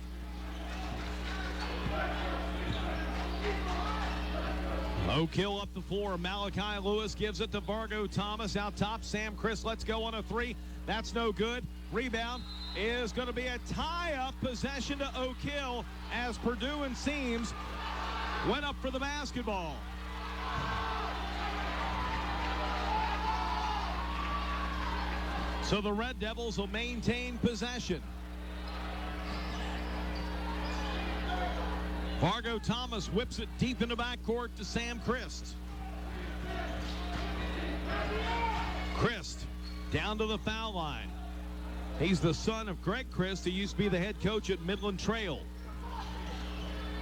Oak Hill up the floor. Malachi Lewis gives it to Vargo Thomas. Out top, Sam Christ lets go on a 3. That's no good. Rebound is going to be a tie-up possession to Oak Hill as Purdue and Seams went up for the basketball. So the Red Devils will maintain possession. Vargo Thomas whips it deep in the backcourt to Sam Christ. Christ down to the foul line. He's the son of Greg Christ, who used to be the head coach at Midland Trail.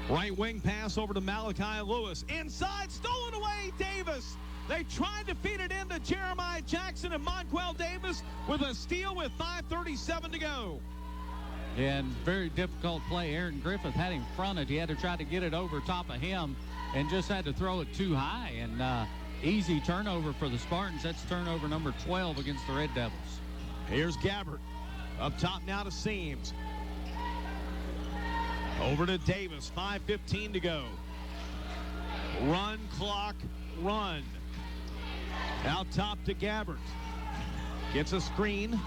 Right wing pass over to Malachi Lewis. Inside, stolen away, Davis. They tried to feed it into Jeremiah Jackson, and Monquel Davis with a steal with 5:37 to go. And very difficult play. Aaron Griffith had him fronted. He had to try to get it over top of him and just had to throw it too high. And easy turnover for the Spartans. That's turnover number 12 against the Red Devils. Here's Gabbert. Up top now to Seams. Over to Davis. 5:15 to go. Run clock, run. Out top to Gabbert. Gets a screen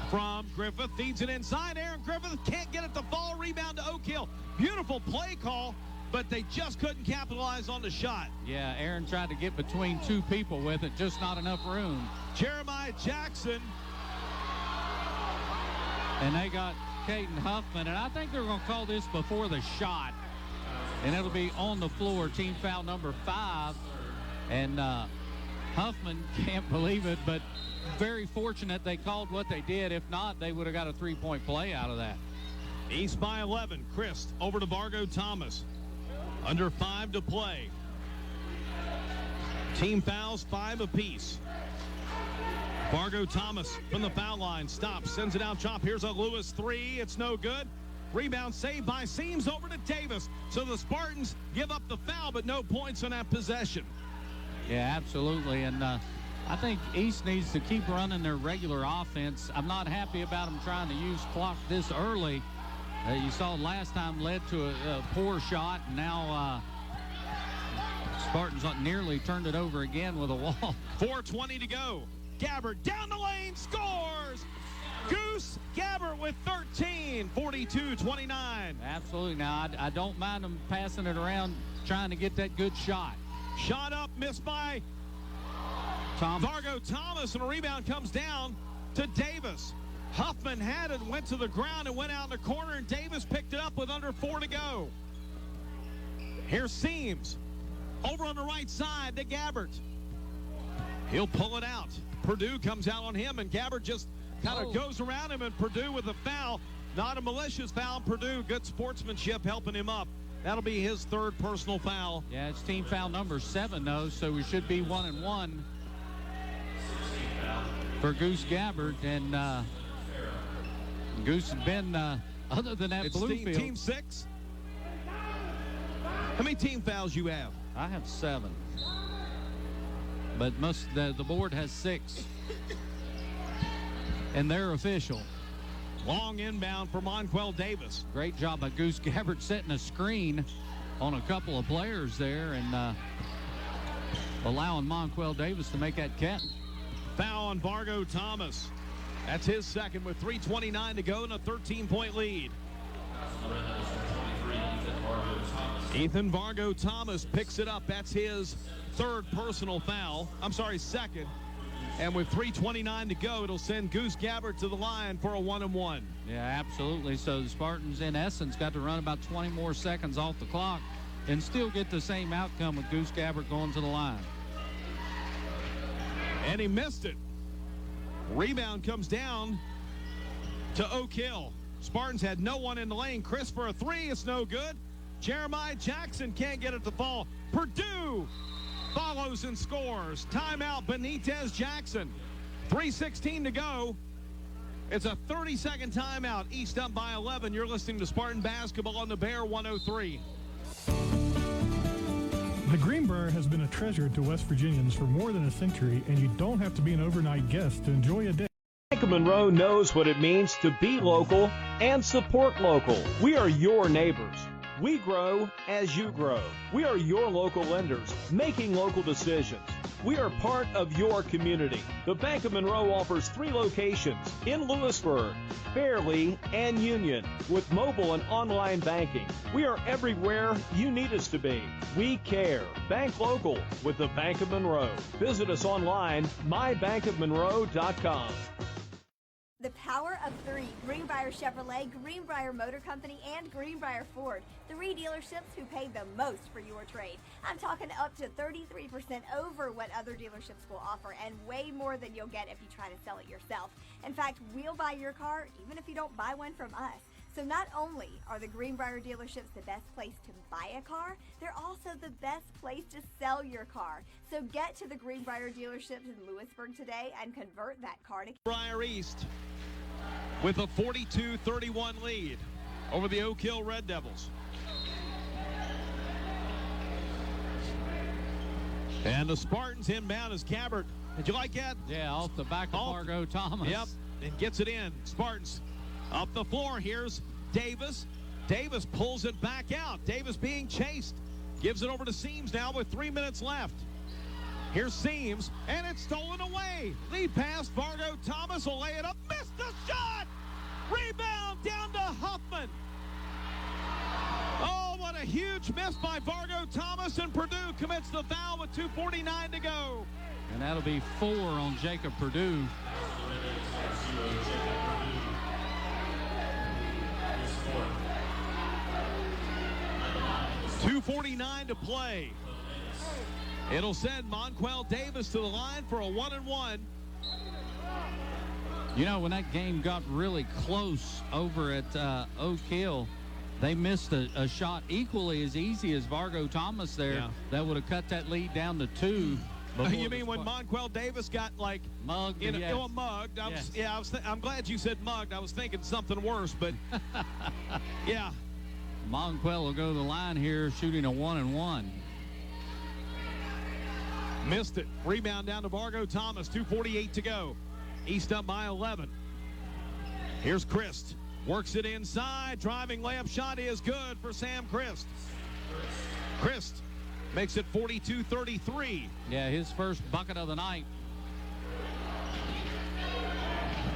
from Griffith, feeds it inside. Aaron Griffith can't get it to fall. Rebound to Oak Hill. Beautiful play call, but they just couldn't capitalize on the shot. Yeah, Aaron tried to get between two people with it, just not enough room. Jeremiah Jackson. And they got Caden Huffman, and I think they're going to call this before the shot. And it'll be on the floor, team foul number 5. And Huffman can't believe it, but very fortunate they called what they did. If not, they would have got a 3-point play out of that. East by 11. Christ over to Vargo Thomas. Under 5 to play. Team fouls, 5 apiece. Fargo Thomas from the foul line stops, sends it out top. Here's a Lewis three. It's no good. Rebound saved by Seams over to Davis. So the Spartans give up the foul, but no points on that possession. Yeah, absolutely. And I think East needs to keep running their regular offense. I'm not happy about them trying to use clock this early. You saw last time led to a poor shot, and now Spartans nearly turned it over again with a wall. 4:20 to go. Gabbard down the lane, scores! Goose Gabbard with 13, 42-29. Absolutely. Now, I don't mind them passing it around, trying to get that good shot. Shot up, missed by Fargo Thomas, and a rebound comes down to Davis. Huffman had it, went to the ground, and went out in the corner, and Davis picked it up with under 4 to go. Here's Seams. Over on the right side to Gabbard. He'll pull it out. Purdue comes out on him, and Gabbard just kind of goes around him, and Purdue with a foul. Not a malicious foul. Purdue, good sportsmanship helping him up. That'll be his 3rd personal foul. Yeah, it's team foul number 7, though, so we should be 1-1 for Goose Gabbard. And Goose has been, other than that, it's Bluefield. Team 6. How many team fouls you have? I have 7. But the board has 6. And they're official. Long inbound for Monquel Davis. Great job by Goose Gabbard setting a screen on a couple of players there and allowing Monquel Davis to make that catch. Foul on Fargo Thomas. That's his 2nd with 3:29 to go and a 13-point lead. Ethan Fargo Thomas picks it up. That's his 3rd personal foul. I'm sorry, 2nd. And with 3:29 to go, it'll send Goose Gabbard to the line for a 1-and-1. Yeah, absolutely. So the Spartans, in essence, got to run about 20 more seconds off the clock and still get the same outcome with Goose Gabbard going to the line. And he missed it. Rebound comes down to Oak Hill. Spartans had no one in the lane. Chris for a 3. It's no good. Jeremiah Jackson can't get it to fall. Purdue follows and scores. Timeout, Benitez Jackson. 3:16 to go. It's a 30-second timeout. East up by 11. You're listening to Spartan Basketball on the Bear 103. The Greenbrier has been a treasure to West Virginians for more than a century, and you don't have to be an overnight guest to enjoy a day. Bank of Monroe knows what it means to be local and support local. We are your neighbors. We grow as you grow. We are your local lenders, making local decisions. We are part of your community. The Bank of Monroe offers 3 locations in Lewisburg, Fairleigh, and Union with mobile and online banking. We are everywhere you need us to be. We care. Bank local with the Bank of Monroe. Visit us online, mybankofmonroe.com. The power of 3. Greenbrier Chevrolet, Greenbrier Motor Company, and Greenbrier Ford. 3 dealerships who pay the most for your trade. I'm talking up to 33% over what other dealerships will offer, and way more than you'll get if you try to sell it yourself. In fact, we'll buy your car even if you don't buy one from us. So not only are the Greenbrier dealerships the best place to buy a car, they're also the best place to sell your car. So get to the Greenbrier dealerships in Lewisburg today and convert that car to Greenbrier East with a 42-31 lead over the Oak Hill Red Devils. And the Spartans inbound is Gabbard. Did you like that? Yeah, off the back of Fargo Thomas. Yep, and gets it in. Spartans up the floor. Here's Davis. Davis pulls it back out. Davis being chased. Gives it over to Seams now with 3 minutes left. Here's Seams, and it's stolen away. Lead pass, Fargo Thomas will lay it up. Missed the shot! Rebound down to Huffman. Oh, what a huge miss by Fargo Thomas, and Purdue commits the foul with 2:49 to go. And that'll be 4 on Jacob Purdue. 2:49 to play. It'll send Monquel Davis to the line for a 1-and-1. You know, when that game got really close over at Oak Hill, they missed a shot equally as easy as Fargo Thomas there. Yeah. That would have cut that lead down to 2. You mean when Monquel Davis got like mugged? Mugged. Yes. I'm glad you said mugged. I was thinking something worse, but yeah. Monquel will go to the line here, shooting a 1-and-1. Missed it. Rebound down to Vargo Thomas. 2:48 to go. East up by 11. Here's Christ. Works it inside. Driving layup shot is good for Sam Christ. Christ makes it 42-33. Yeah, his first bucket of the night.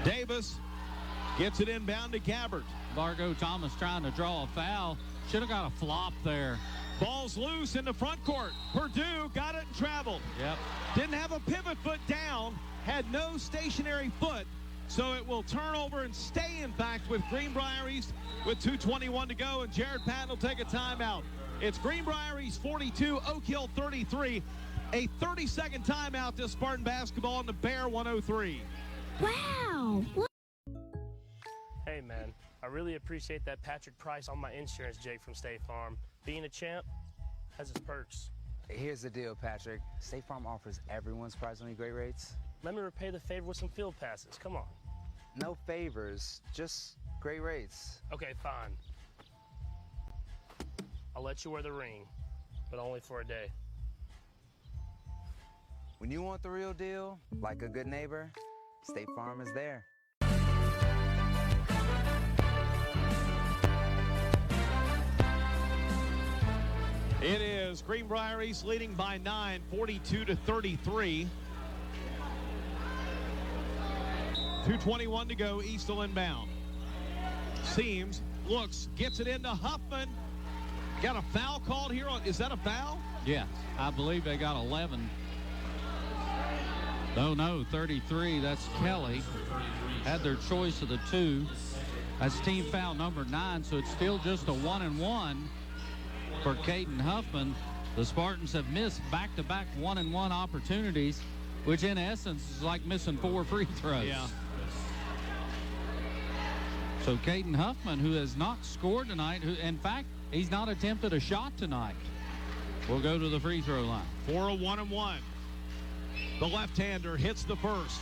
Davis gets it inbound to Gabbert. Vargo Thomas trying to draw a foul. Should have got a flop there. Ball's loose in the front court. Purdue got it and traveled. Yep. Didn't have a pivot foot down. Had no stationary foot. So it will turn over and stay, in fact, with Greenbrier East with 2:21 to go. And Jared Patton will take a timeout. It's Greenbrier East 42, Oak Hill 33. A 30-second timeout to Spartan basketball on the Bear 103. Wow. Hey, man, I really appreciate that Patrick Price on my insurance, Jake from State Farm. Being a champ has its perks. Here's the deal, Patrick. State Farm offers everyone's price-only great rates. Let me repay the favor with some field passes. Come on. No favors, just great rates. Okay, fine. I'll let you wear the ring, but only for a day. When you want the real deal, like a good neighbor, State Farm is there. It is Greenbrier East leading by 9, 42-33. 2:21 to go. East will inbound. Seams, looks, gets it into Huffman. Got a foul called here. Is that a foul? Yeah, I believe they got 11. No, 33. That's Kelly. Had their choice of the two. That's team foul number 9, so it's still just a 1-and-1 for Caden Huffman. The Spartans have missed back-to-back 1-and-1 opportunities, which in essence is like missing 4 free throws. Yeah. So Caden Huffman, who has not scored tonight, who in fact, he's not attempted a shot tonight, will go to the free throw line. For a 1-and-1. The left-hander hits the first.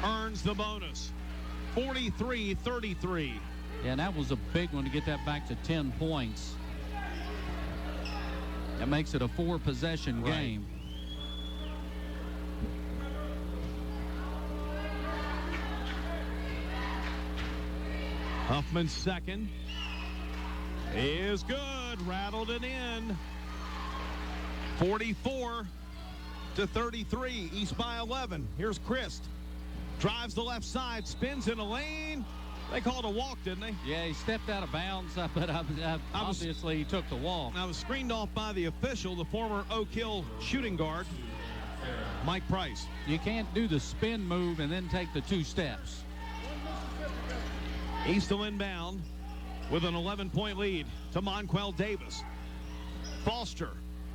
Earns the bonus. 43-33. Yeah, and that was a big one to get that back to 10 points. That makes it a 4-possession game. Huffman's second is good. Rattled it in. 44-33. East by 11. Here's Christ. Drives the left side. Spins in a lane. They called a walk, didn't they? Yeah, he stepped out of bounds, but obviously he took the walk. I was screened off by the official, the former Oak Hill shooting guard, Mike Price. You can't do the spin move and then take the 2 steps. East will inbound with an 11-point lead to Monquel Davis. Foster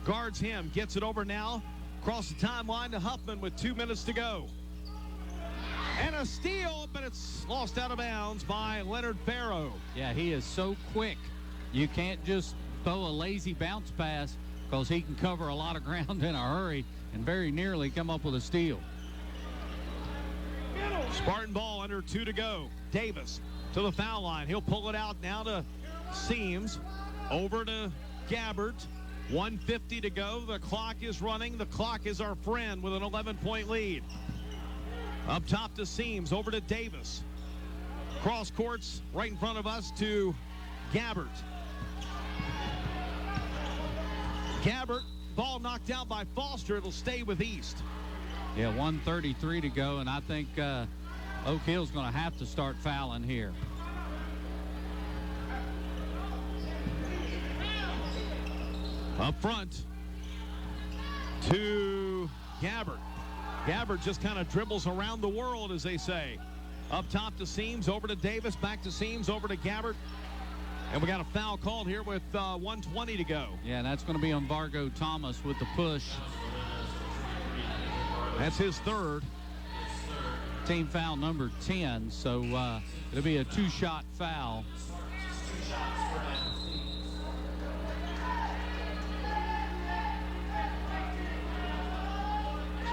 guards him, gets it over now, across the timeline to Huffman with 2 minutes to go. And a steal, but it's lost out of bounds by Leonard Farrow. Yeah, he is so quick. You can't just throw a lazy bounce pass because he can cover a lot of ground in a hurry and very nearly come up with a steal. Spartan ball under 2 to go. Davis to the foul line. He'll pull it out now to Seams. Over to Gabbert. 1:50 to go. The clock is running. The clock is our friend with an 11-point lead. Up top to Seams. Over to Davis. Cross courts right in front of us to Gabbert. Gabbert, ball knocked out by Foster. It'll stay with East. Yeah, 1:33 to go, and I think Oak Hill's going to have to start fouling here. Up front to Gabbert. Gabbert just kind of dribbles around the world, as they say. Up top to Seams, over to Davis, back to Seams, over to Gabbert. And we got a foul called here with 1:20 to go. Yeah, and that's going to be on Vargo Thomas with the push. That's his third. Team foul number 10, so it'll be a 2-shot foul.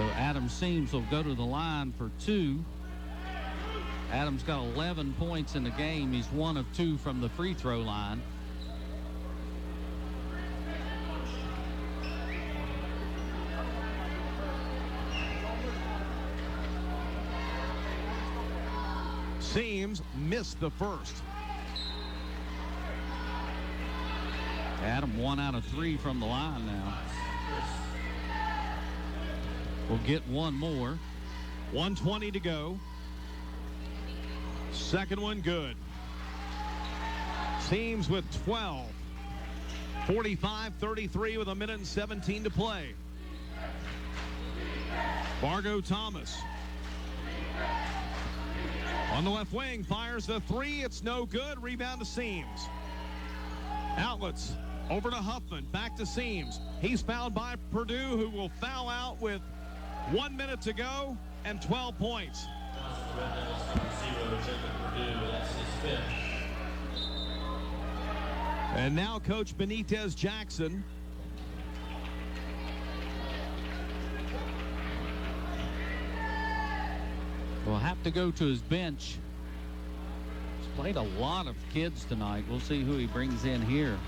So Adam Seams will go to the line for 2. Adam's got 11 points in the game. He's 1 of 2 from the free throw line. Seams missed the first. Adam 1 out of 3 from the line now. We'll get one more. 1:20 to go. Second one good. Seams with 12. 45-33 with 1:17 to play. Fargo Thomas. On the left wing, fires the 3. It's no good. Rebound to Seams. Outlets over to Huffman. Back to Seams. He's fouled by Purdue, who will foul out with 1 minute to go and 12 points. And now Coach Benitez Jackson. Will have to go to his bench. He's played a lot of kids tonight. We'll see who he brings in here.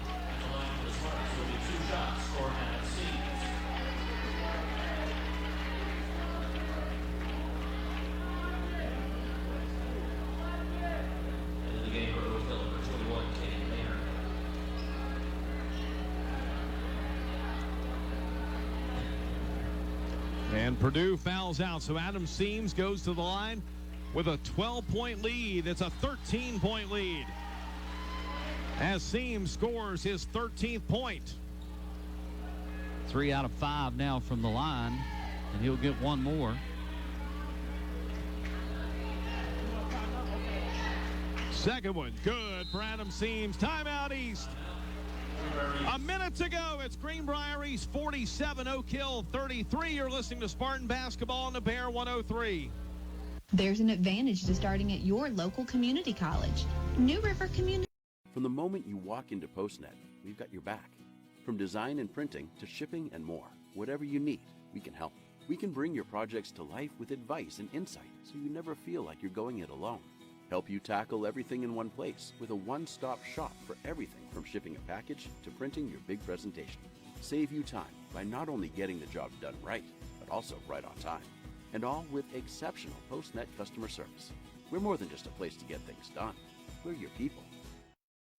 And Purdue fouls out, so Adam Seams goes to the line with a 12-point lead. It's a 13-point lead as Seams scores his 13th point. 3 out of 5 now from the line, and he'll get one more. Second one, good for Adam Seams. Timeout East. A minute to go. It's Greenbrier East 47, Oak Hill 33. You're listening to Spartan Basketball on the Bear 103. There's an advantage to starting at your local community college. New River Community. From the moment you walk into PostNet, we've got your back. From design and printing to shipping and more, whatever you need, we can help. We can bring your projects to life with advice and insight so you never feel like you're going it alone. Help you tackle everything in one place with a one-stop shop for everything from shipping a package to printing your big presentation. Save you time by not only getting the job done right, but also right on time. And all with exceptional PostNet customer service. We're more than just a place to get things done. We're your people.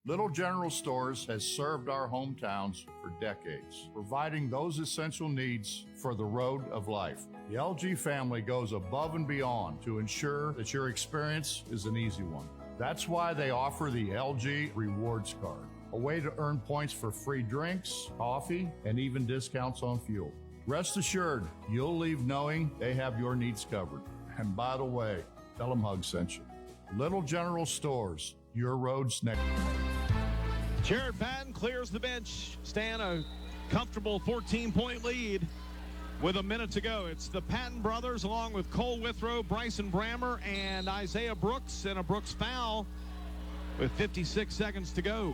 Little General Stores has served our hometowns for decades, providing those essential needs for the road of life. The LG family goes above and beyond to ensure that your experience is an easy one. That's why they offer the LG Rewards Card, a way to earn points for free drinks, coffee, and even discounts on fuel. Rest assured, you'll leave knowing they have your needs covered. And by the way, tell them Hug sent you. Little General Stores, your roads next. Jared Patton clears the bench. Stan, a comfortable 14-point lead with a minute to go. It's the Patton brothers along with Cole Withrow, Bryson Brammer, and Isaiah Brooks, and a Brooks foul with 56 seconds to go.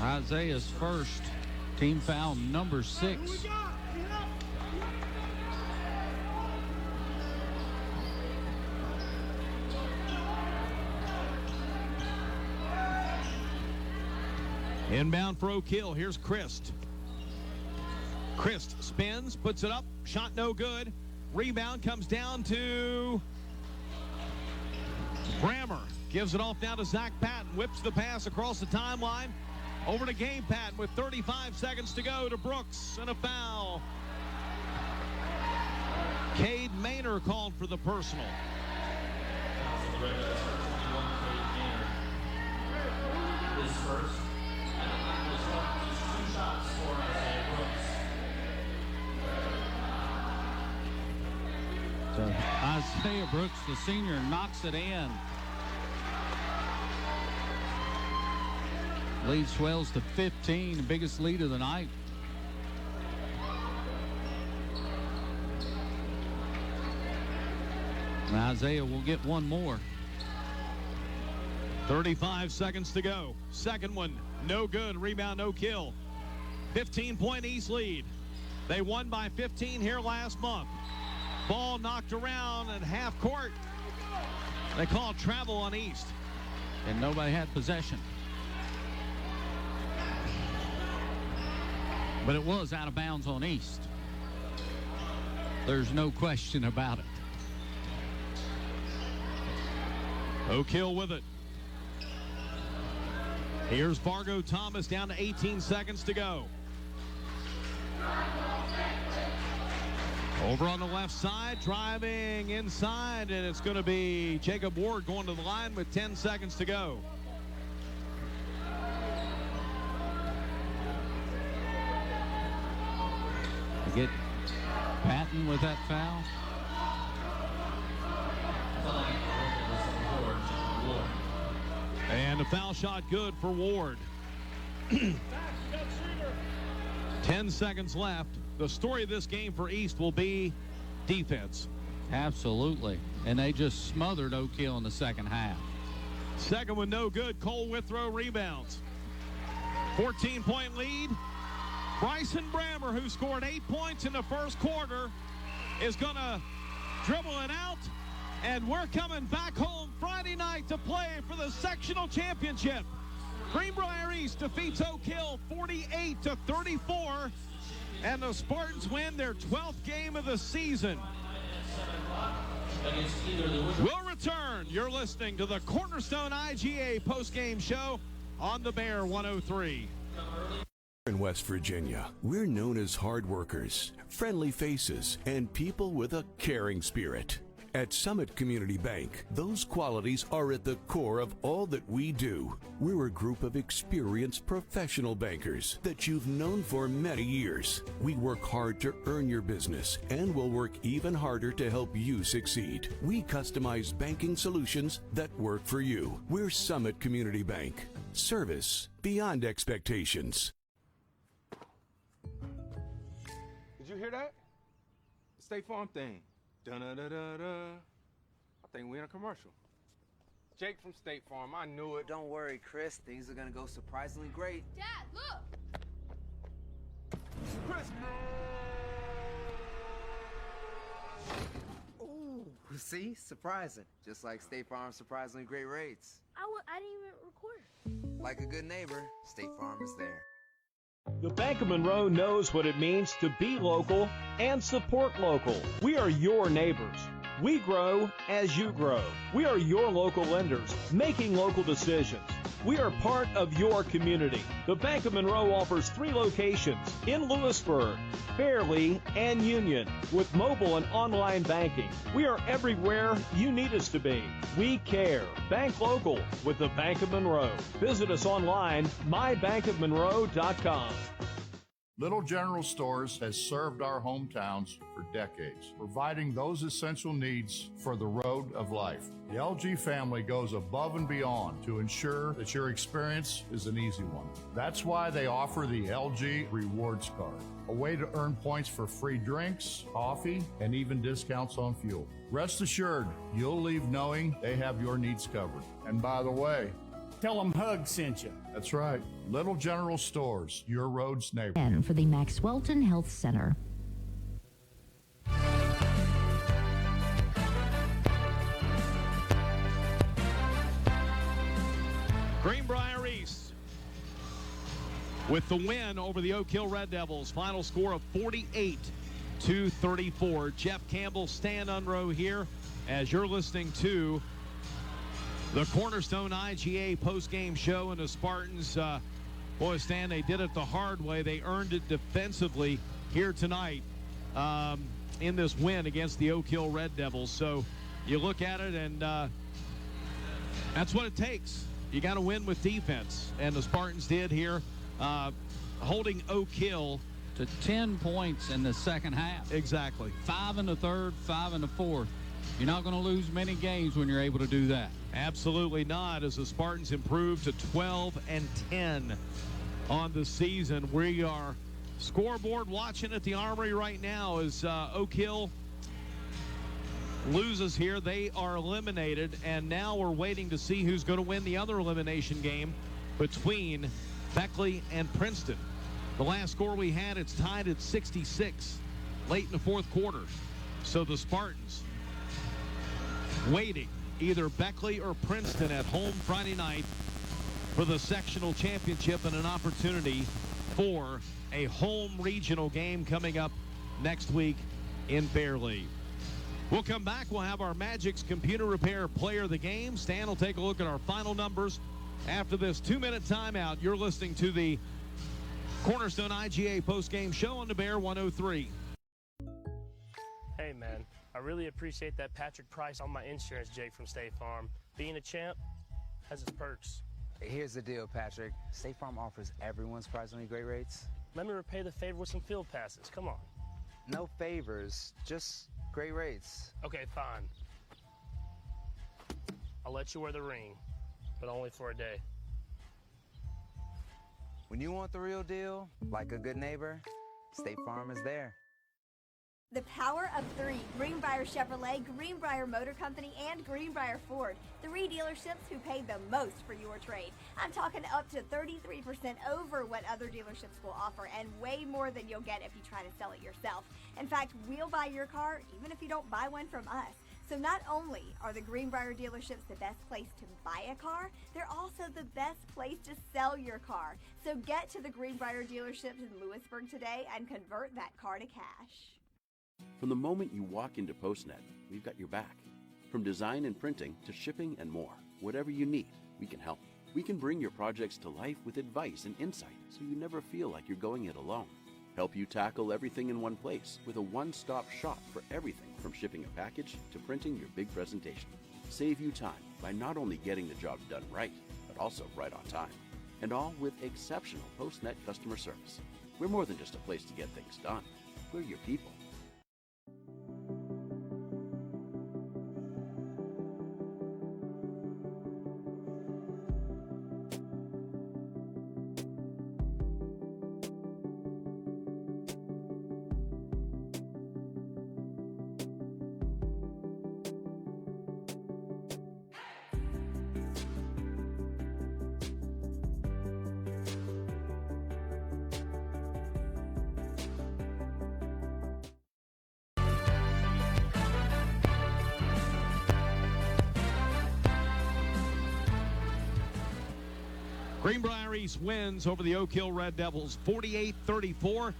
Isaiah's first, team foul number 6. Inbound for Oak Hill. Here's Christ. Christ spins, puts it up. Shot no good. Rebound comes down to Brammer. Gives it off now to Zach Patton. Whips the pass across the timeline. Over to Gabe Patton with 35 seconds to go to Brooks, and a foul. Cade Maynor called for the personal. His first. So Isaiah Brooks, the senior, knocks it in. Lead swells to 15, the biggest lead of the night. And Isaiah will get one more. 35 seconds to go. Second one, no good. Rebound, no kill. 15-point East lead. They won by 15 here last month. Ball knocked around at half court. They call travel on East. And nobody had possession. But it was out of bounds on East. There's no question about it. Oak Hill with it. Here's Fargo Thomas down to 18 seconds to go. Over on the left side, driving inside, and it's going to be Jacob Ward going to the line with 10 seconds to go. Get Patton with that foul. And the foul shot good for Ward. 10 seconds left. The story of this game for East will be defense. Absolutely. And they just smothered Oak Hill in the second half. Second one no good. Cole Withrow rebounds. 14-point lead. Bryson Brammer, who scored 8 points in the first quarter, is going to dribble it out. And we're coming back home Friday night to play for the sectional championship. Greenbrier East defeats Oak Hill 48-34. And the Spartans win their 12th game of the season. We'll return. You're listening to the Cornerstone IGA postgame show on the Bear 103. In West Virginia, we're known as hard workers, friendly faces, and people with a caring spirit. At Summit Community Bank, those qualities are at the core of all that we do. We're a group of experienced professional bankers that you've known for many years. We work hard to earn your business and will work even harder to help you succeed. We customize banking solutions that work for you. We're Summit Community Bank. Service beyond expectations. Did you hear that? The State Farm thing. Dun-da-da-da-da. I think we're in a commercial. Jake from State Farm, I knew it. Don't worry, Chris. Things are gonna go surprisingly great. Dad, look! Chris! Ooh, see? Surprising. Just like State Farm's surprisingly great rates. I didn't even record. Like a good neighbor, State Farm is there. The Bank of Monroe knows what it means to be local and support local. We are your neighbors. We grow as you grow. We are your local lenders, making local decisions. We are part of your community. The Bank of Monroe offers 3 locations in Lewisburg, Fairleigh, and Union with mobile and online banking. We are everywhere you need us to be. We care. Bank local with the Bank of Monroe. Visit us online, mybankofmonroe.com. Little General Stores has served our hometowns for decades, providing those essential needs for the road of life. The LG family goes above and beyond to ensure that your experience is an easy one. That's why they offer the LG Rewards Card, a way to earn points for free drinks, coffee, and even discounts on fuel. Rest assured, you'll leave knowing they have your needs covered. And by the way, tell them Hug sent you. That's right. Little General Stores, your road's neighbor. And for the Max Welton Health Center. Greenbrier East with the win over the Oak Hill Red Devils. Final score of 48-34. Jeff Campbell, Stan Unrow here as you're listening to the Cornerstone IGA postgame show. And the Spartans, boy, Stan, they did it the hard way. They earned it defensively here tonight in this win against the Oak Hill Red Devils. So you look at it, and that's what it takes. You got to win with defense, and the Spartans did here, holding Oak Hill to 10 points in the second half. Exactly. 5 in the third, 5 in the fourth. You're not going to lose many games when you're able to do that. Absolutely not, as the Spartans improve to 12-10 on the season. We are scoreboard watching at the Armory right now as Oak Hill loses here. They are eliminated, and now we're waiting to see who's going to win the other elimination game between Beckley and Princeton. The last score we had, it's tied at 66 late in the fourth quarter. So the Spartans waiting either Beckley or Princeton at home Friday night for the sectional championship and an opportunity for a home regional game coming up next week in Fairleigh. We'll come back. We'll have our Magic's Computer Repair Player of the Game. Stan will take a look at our final numbers after this 2-minute timeout. You're listening to the Cornerstone IGA postgame show on the Bear 103. Hey, man, I really appreciate that Patrick price on my insurance, Jake from State Farm. Being a champ has its perks. Here's the deal, Patrick. State Farm offers everyone's price-only great rates. Let me repay the favor with some field passes. Come on. No favors, just great rates. Okay, fine. I'll let you wear the ring, but only for a day. When you want the real deal, like a good neighbor, State Farm is there. The power of three: Greenbrier Chevrolet, Greenbrier Motor Company, and Greenbrier Ford. 3 dealerships who pay the most for your trade. I'm talking up to 33% over what other dealerships will offer, and way more than you'll get if you try to sell it yourself. In fact, we'll buy your car even if you don't buy one from us. So not only are the Greenbrier dealerships the best place to buy a car, they're also the best place to sell your car. So get to the Greenbrier dealerships in Lewisburg today and convert that car to cash. From the moment you walk into PostNet, we've got your back. From design and printing to shipping and more, whatever you need, we can help. We can bring your projects to life with advice and insight so you never feel like you're going it alone. Help you tackle everything in one place with a one-stop shop for everything from shipping a package to printing your big presentation. Save you time by not only getting the job done right, but also right on time. And all with exceptional PostNet customer service. We're more than just a place to get things done. We're your people. Greenbrier East wins over the Oak Hill Red Devils 48-34,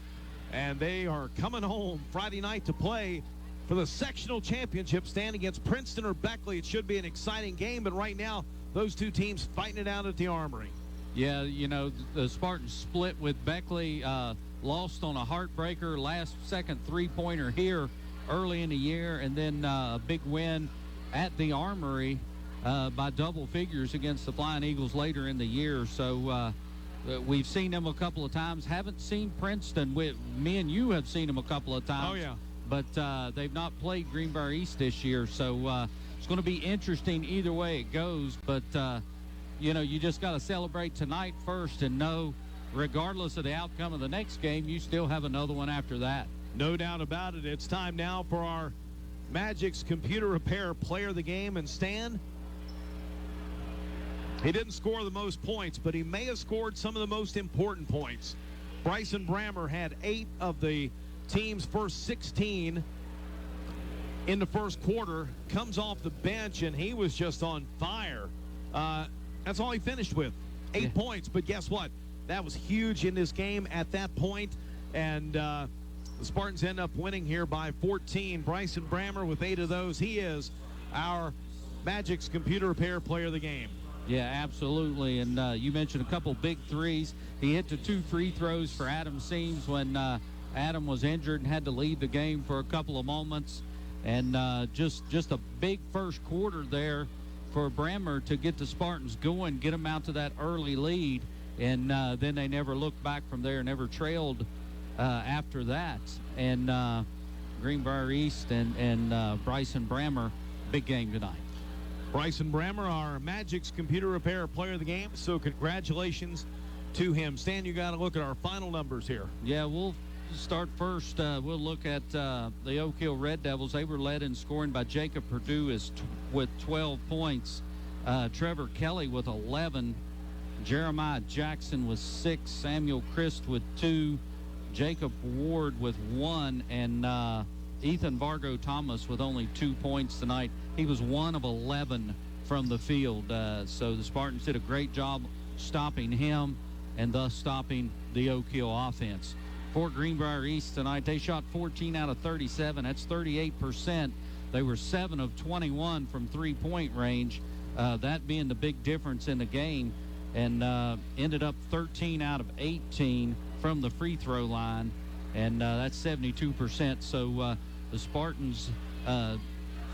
and they are coming home Friday night to play for the sectional championship, stand against Princeton or Beckley. It should be an exciting game, but right now those two teams fighting it out at the Armory. Yeah, you know, the Spartans split with Beckley, lost on a heartbreaker, last-second three-pointer here early in the year, and then a big win at the Armory by double figures against the Flying Eagles later in the year. So we've seen them a couple of times. Haven't seen Princeton. Me and you have seen them a couple of times. Oh, yeah. But they've not played Greenbrier East this year. So it's going to be interesting either way it goes. But, you know, you just got to celebrate tonight first and know, regardless of the outcome of the next game, you still have another one after that. No doubt about it. It's time now for our Magic's Computer Repair Player of the Game. And Stan, he didn't score the most points, but he may have scored some of the most important points. Bryson Brammer had 8 of the team's first 16 in the first quarter, comes off the bench, and he was just on fire. That's all he finished with, 8 points. But guess what? That was huge in this game at that point, and the Spartans end up winning here by 14. Bryson Brammer with 8 of those. He is our Magic's Computer Repair Player of the Game. Yeah, absolutely. And you mentioned a couple big threes. He hit the 2 free throws for Adam Seams when Adam was injured and had to leave the game for a couple of moments. And just a big first quarter there for Brammer to get the Spartans going, get them out to that early lead. And then they never looked back from there, never trailed after that. And Greenbrier East and Bryson Brammer, big game tonight. Bryson Brammer, our Magic's Computer Repair Player of the Game, so congratulations to him. Stan, you got to look at our final numbers here. Yeah, we'll start first. We'll look at the Oak Hill Red Devils. They were led in scoring by Jacob Perdue with 12 points. Trevor Kelly with 11. Jeremiah Jackson with 6, Samuel Christ with 2, Jacob Ward with 1, and Ethan Vargo Thomas with only 2 points tonight. He was 1 of 11 from the field. So the Spartans did a great job stopping him and thus stopping the Oak Hill offense. For Greenbrier East tonight, they shot 14 out of 37. That's 38%. They were 7 of 21 from three-point range, that being the big difference in the game, and ended up 13 out of 18 from the free throw line, and that's 72%. So the Spartans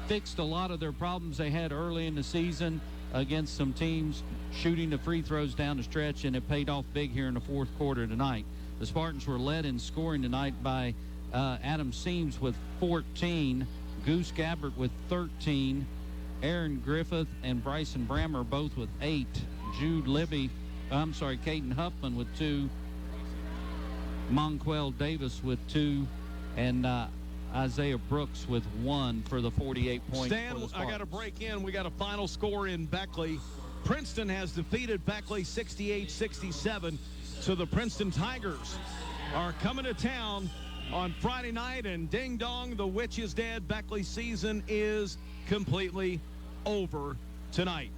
fixed a lot of their problems they had early in the season against some teams shooting the free throws down the stretch, and it paid off big here in the fourth quarter tonight. The Spartans were led in scoring tonight by Adam Seams with 14, Goose Gabbert with 13, Aaron Griffith and Bryson Brammer both with 8, Caden Huffman with 2, Monquel Davis with 2, and Isaiah Brooks with 1 for the 48 points. Stan, I got to break in. We got a final score in Beckley. Princeton has defeated Beckley 68-67. So the Princeton Tigers are coming to town on Friday night, and ding dong, the witch is dead. Beckley's season is completely over tonight.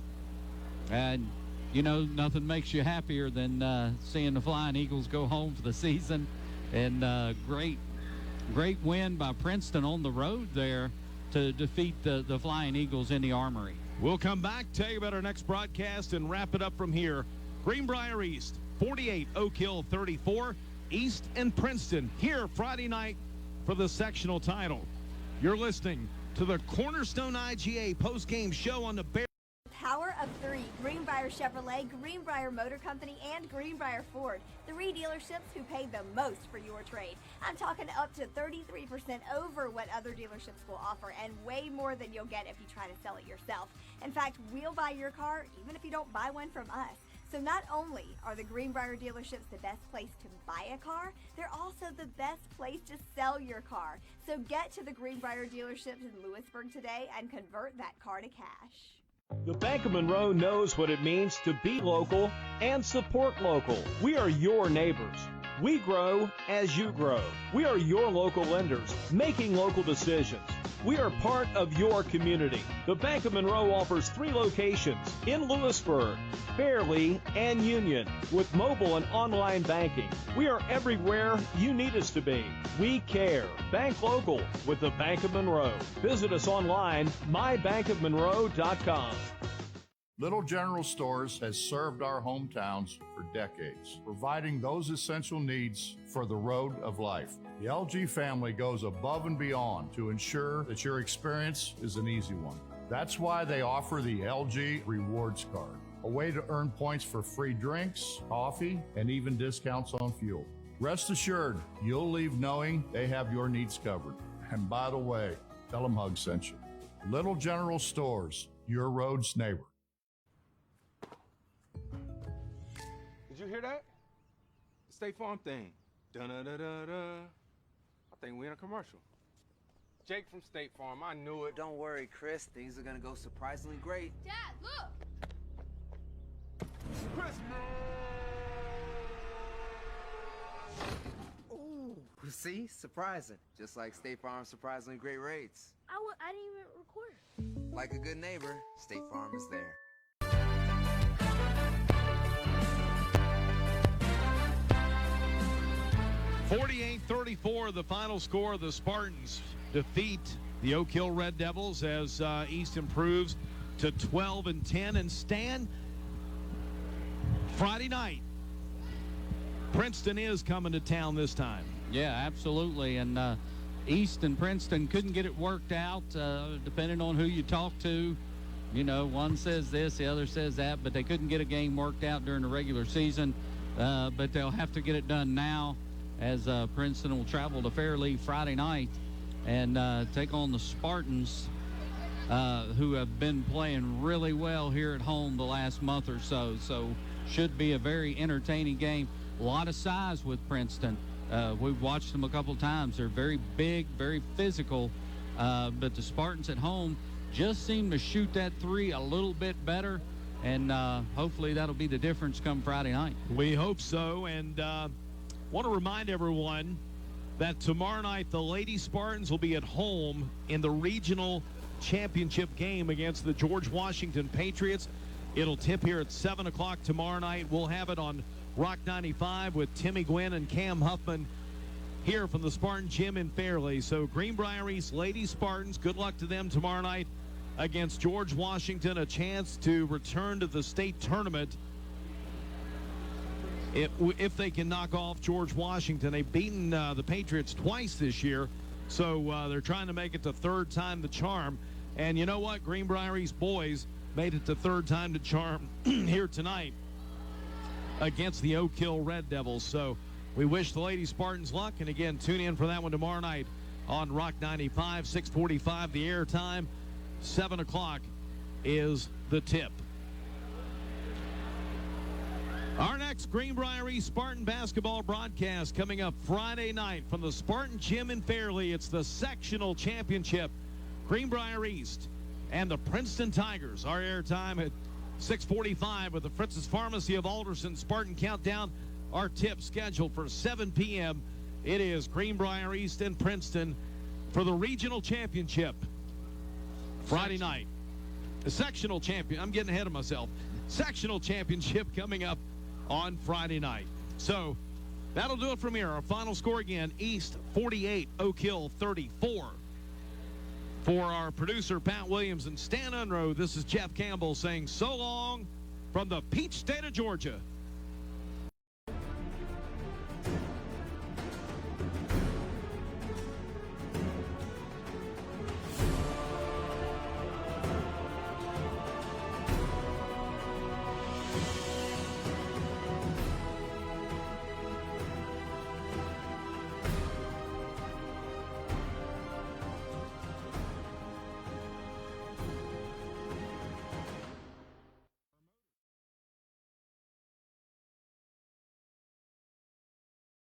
And you know, nothing makes you happier than seeing the Flying Eagles go home for the season. And great win by Princeton on the road there to defeat the Flying Eagles in the Armory. We'll come back, tell you about our next broadcast, and wrap it up from here. Greenbrier East 48, Oak Hill 34, East and Princeton here Friday night for the sectional title. You're listening to the Cornerstone IGA postgame show on the Bear. Power of 3, Greenbrier Chevrolet, Greenbrier Motor Company, and Greenbrier Ford. 3 dealerships who pay the most for your trade. I'm talking up to 33% over what other dealerships will offer, and way more than you'll get if you try to sell it yourself. In fact, we'll buy your car even if you don't buy one from us. So not only are the Greenbrier dealerships the best place to buy a car, they're also the best place to sell your car. So get to the Greenbrier dealerships in Lewisburg today and convert that car to cash. The Bank of Monroe knows what it means to be local and support local. We are your neighbors. We grow as you grow. We are your local lenders, making local decisions. We are part of your community. The Bank of Monroe offers 3 locations in Lewisburg, Fairley, and Union with mobile and online banking. We are everywhere you need us to be. We care. Bank local with the Bank of Monroe. Visit us online, mybankofmonroe.com. Little General Stores has served our hometowns for decades, providing those essential needs for the road of life. The LG family goes above and beyond to ensure that your experience is an easy one. That's why they offer the LG Rewards Card, a way to earn points for free drinks, coffee, and even discounts on fuel. Rest assured, you'll leave knowing they have your needs covered. And by the way, tell them Hug sent you. Little General Stores, your road's neighbor. Did you hear that? The State Farm thing. Dun-da-da-da-da. I think we're in a commercial. Jake from State Farm, I knew it. Don't worry, Chris. Things are gonna go surprisingly great. Dad, look! Christmas! Ooh, see? Surprising. Just like State Farm's surprisingly great rates. I didn't even record. Like a good neighbor, State Farm is there. 48-34, the final score. The Spartans defeat the Oak Hill Red Devils as East improves to 12-10. And Stan, Friday night, Princeton is coming to town this time. Yeah, absolutely. And East and Princeton couldn't get it worked out, depending on who you talk to. You know, one says this, the other says that, but they couldn't get a game worked out during the regular season. But they'll have to get it done now, as Princeton will travel to Fairleigh Friday night and take on the Spartans, who have been playing really well here at home the last month or so. So should be a very entertaining game. A lot of size with Princeton. We've watched them a couple times. They're very big, very physical, but the Spartans at home just seem to shoot that 3 a little bit better. and hopefully that'll be the difference come Friday night. We hope so, and want to remind everyone that tomorrow night the Lady Spartans will be at home in the regional championship game against the George Washington Patriots. It'll tip here at 7 o'clock tomorrow night. We'll have it on Rock 95 with Timmy Gwynn and Cam Huffman here from the Spartan Gym in Fairleigh. So Greenbrier East Lady Spartans, good luck to them tomorrow night against George Washington. A chance to return to the state tournament if they can knock off George Washington. They've beaten the Patriots twice this year, so they're trying to make it the third time the charm. And you know what? Greenbrier East boys made it the third time to charm here tonight against the Oak Hill Red Devils. So we wish the Lady Spartans luck. And again, tune in for that one tomorrow night on Rock 95, 6:45 the air time. 7 o'clock is the tip. Our next Greenbrier East Spartan basketball broadcast coming up Friday night from the Spartan Gym in Fairleigh. It's the sectional championship. Greenbrier East and the Princeton Tigers. Our airtime at 6:45 with the Fritz's Pharmacy of Alderson Spartan Countdown. Our tip scheduled for 7 p.m. It is Greenbrier East and Princeton for the regional championship Friday night. The sectional champion, I'm getting ahead of myself. Sectional championship coming up on Friday night. So that'll do it from here. Our final score again, East 48, Oak Hill 34. For our producer, Pat Williams and Stan Unroe, this is Jeff Campbell saying so long from the Peach State of Georgia.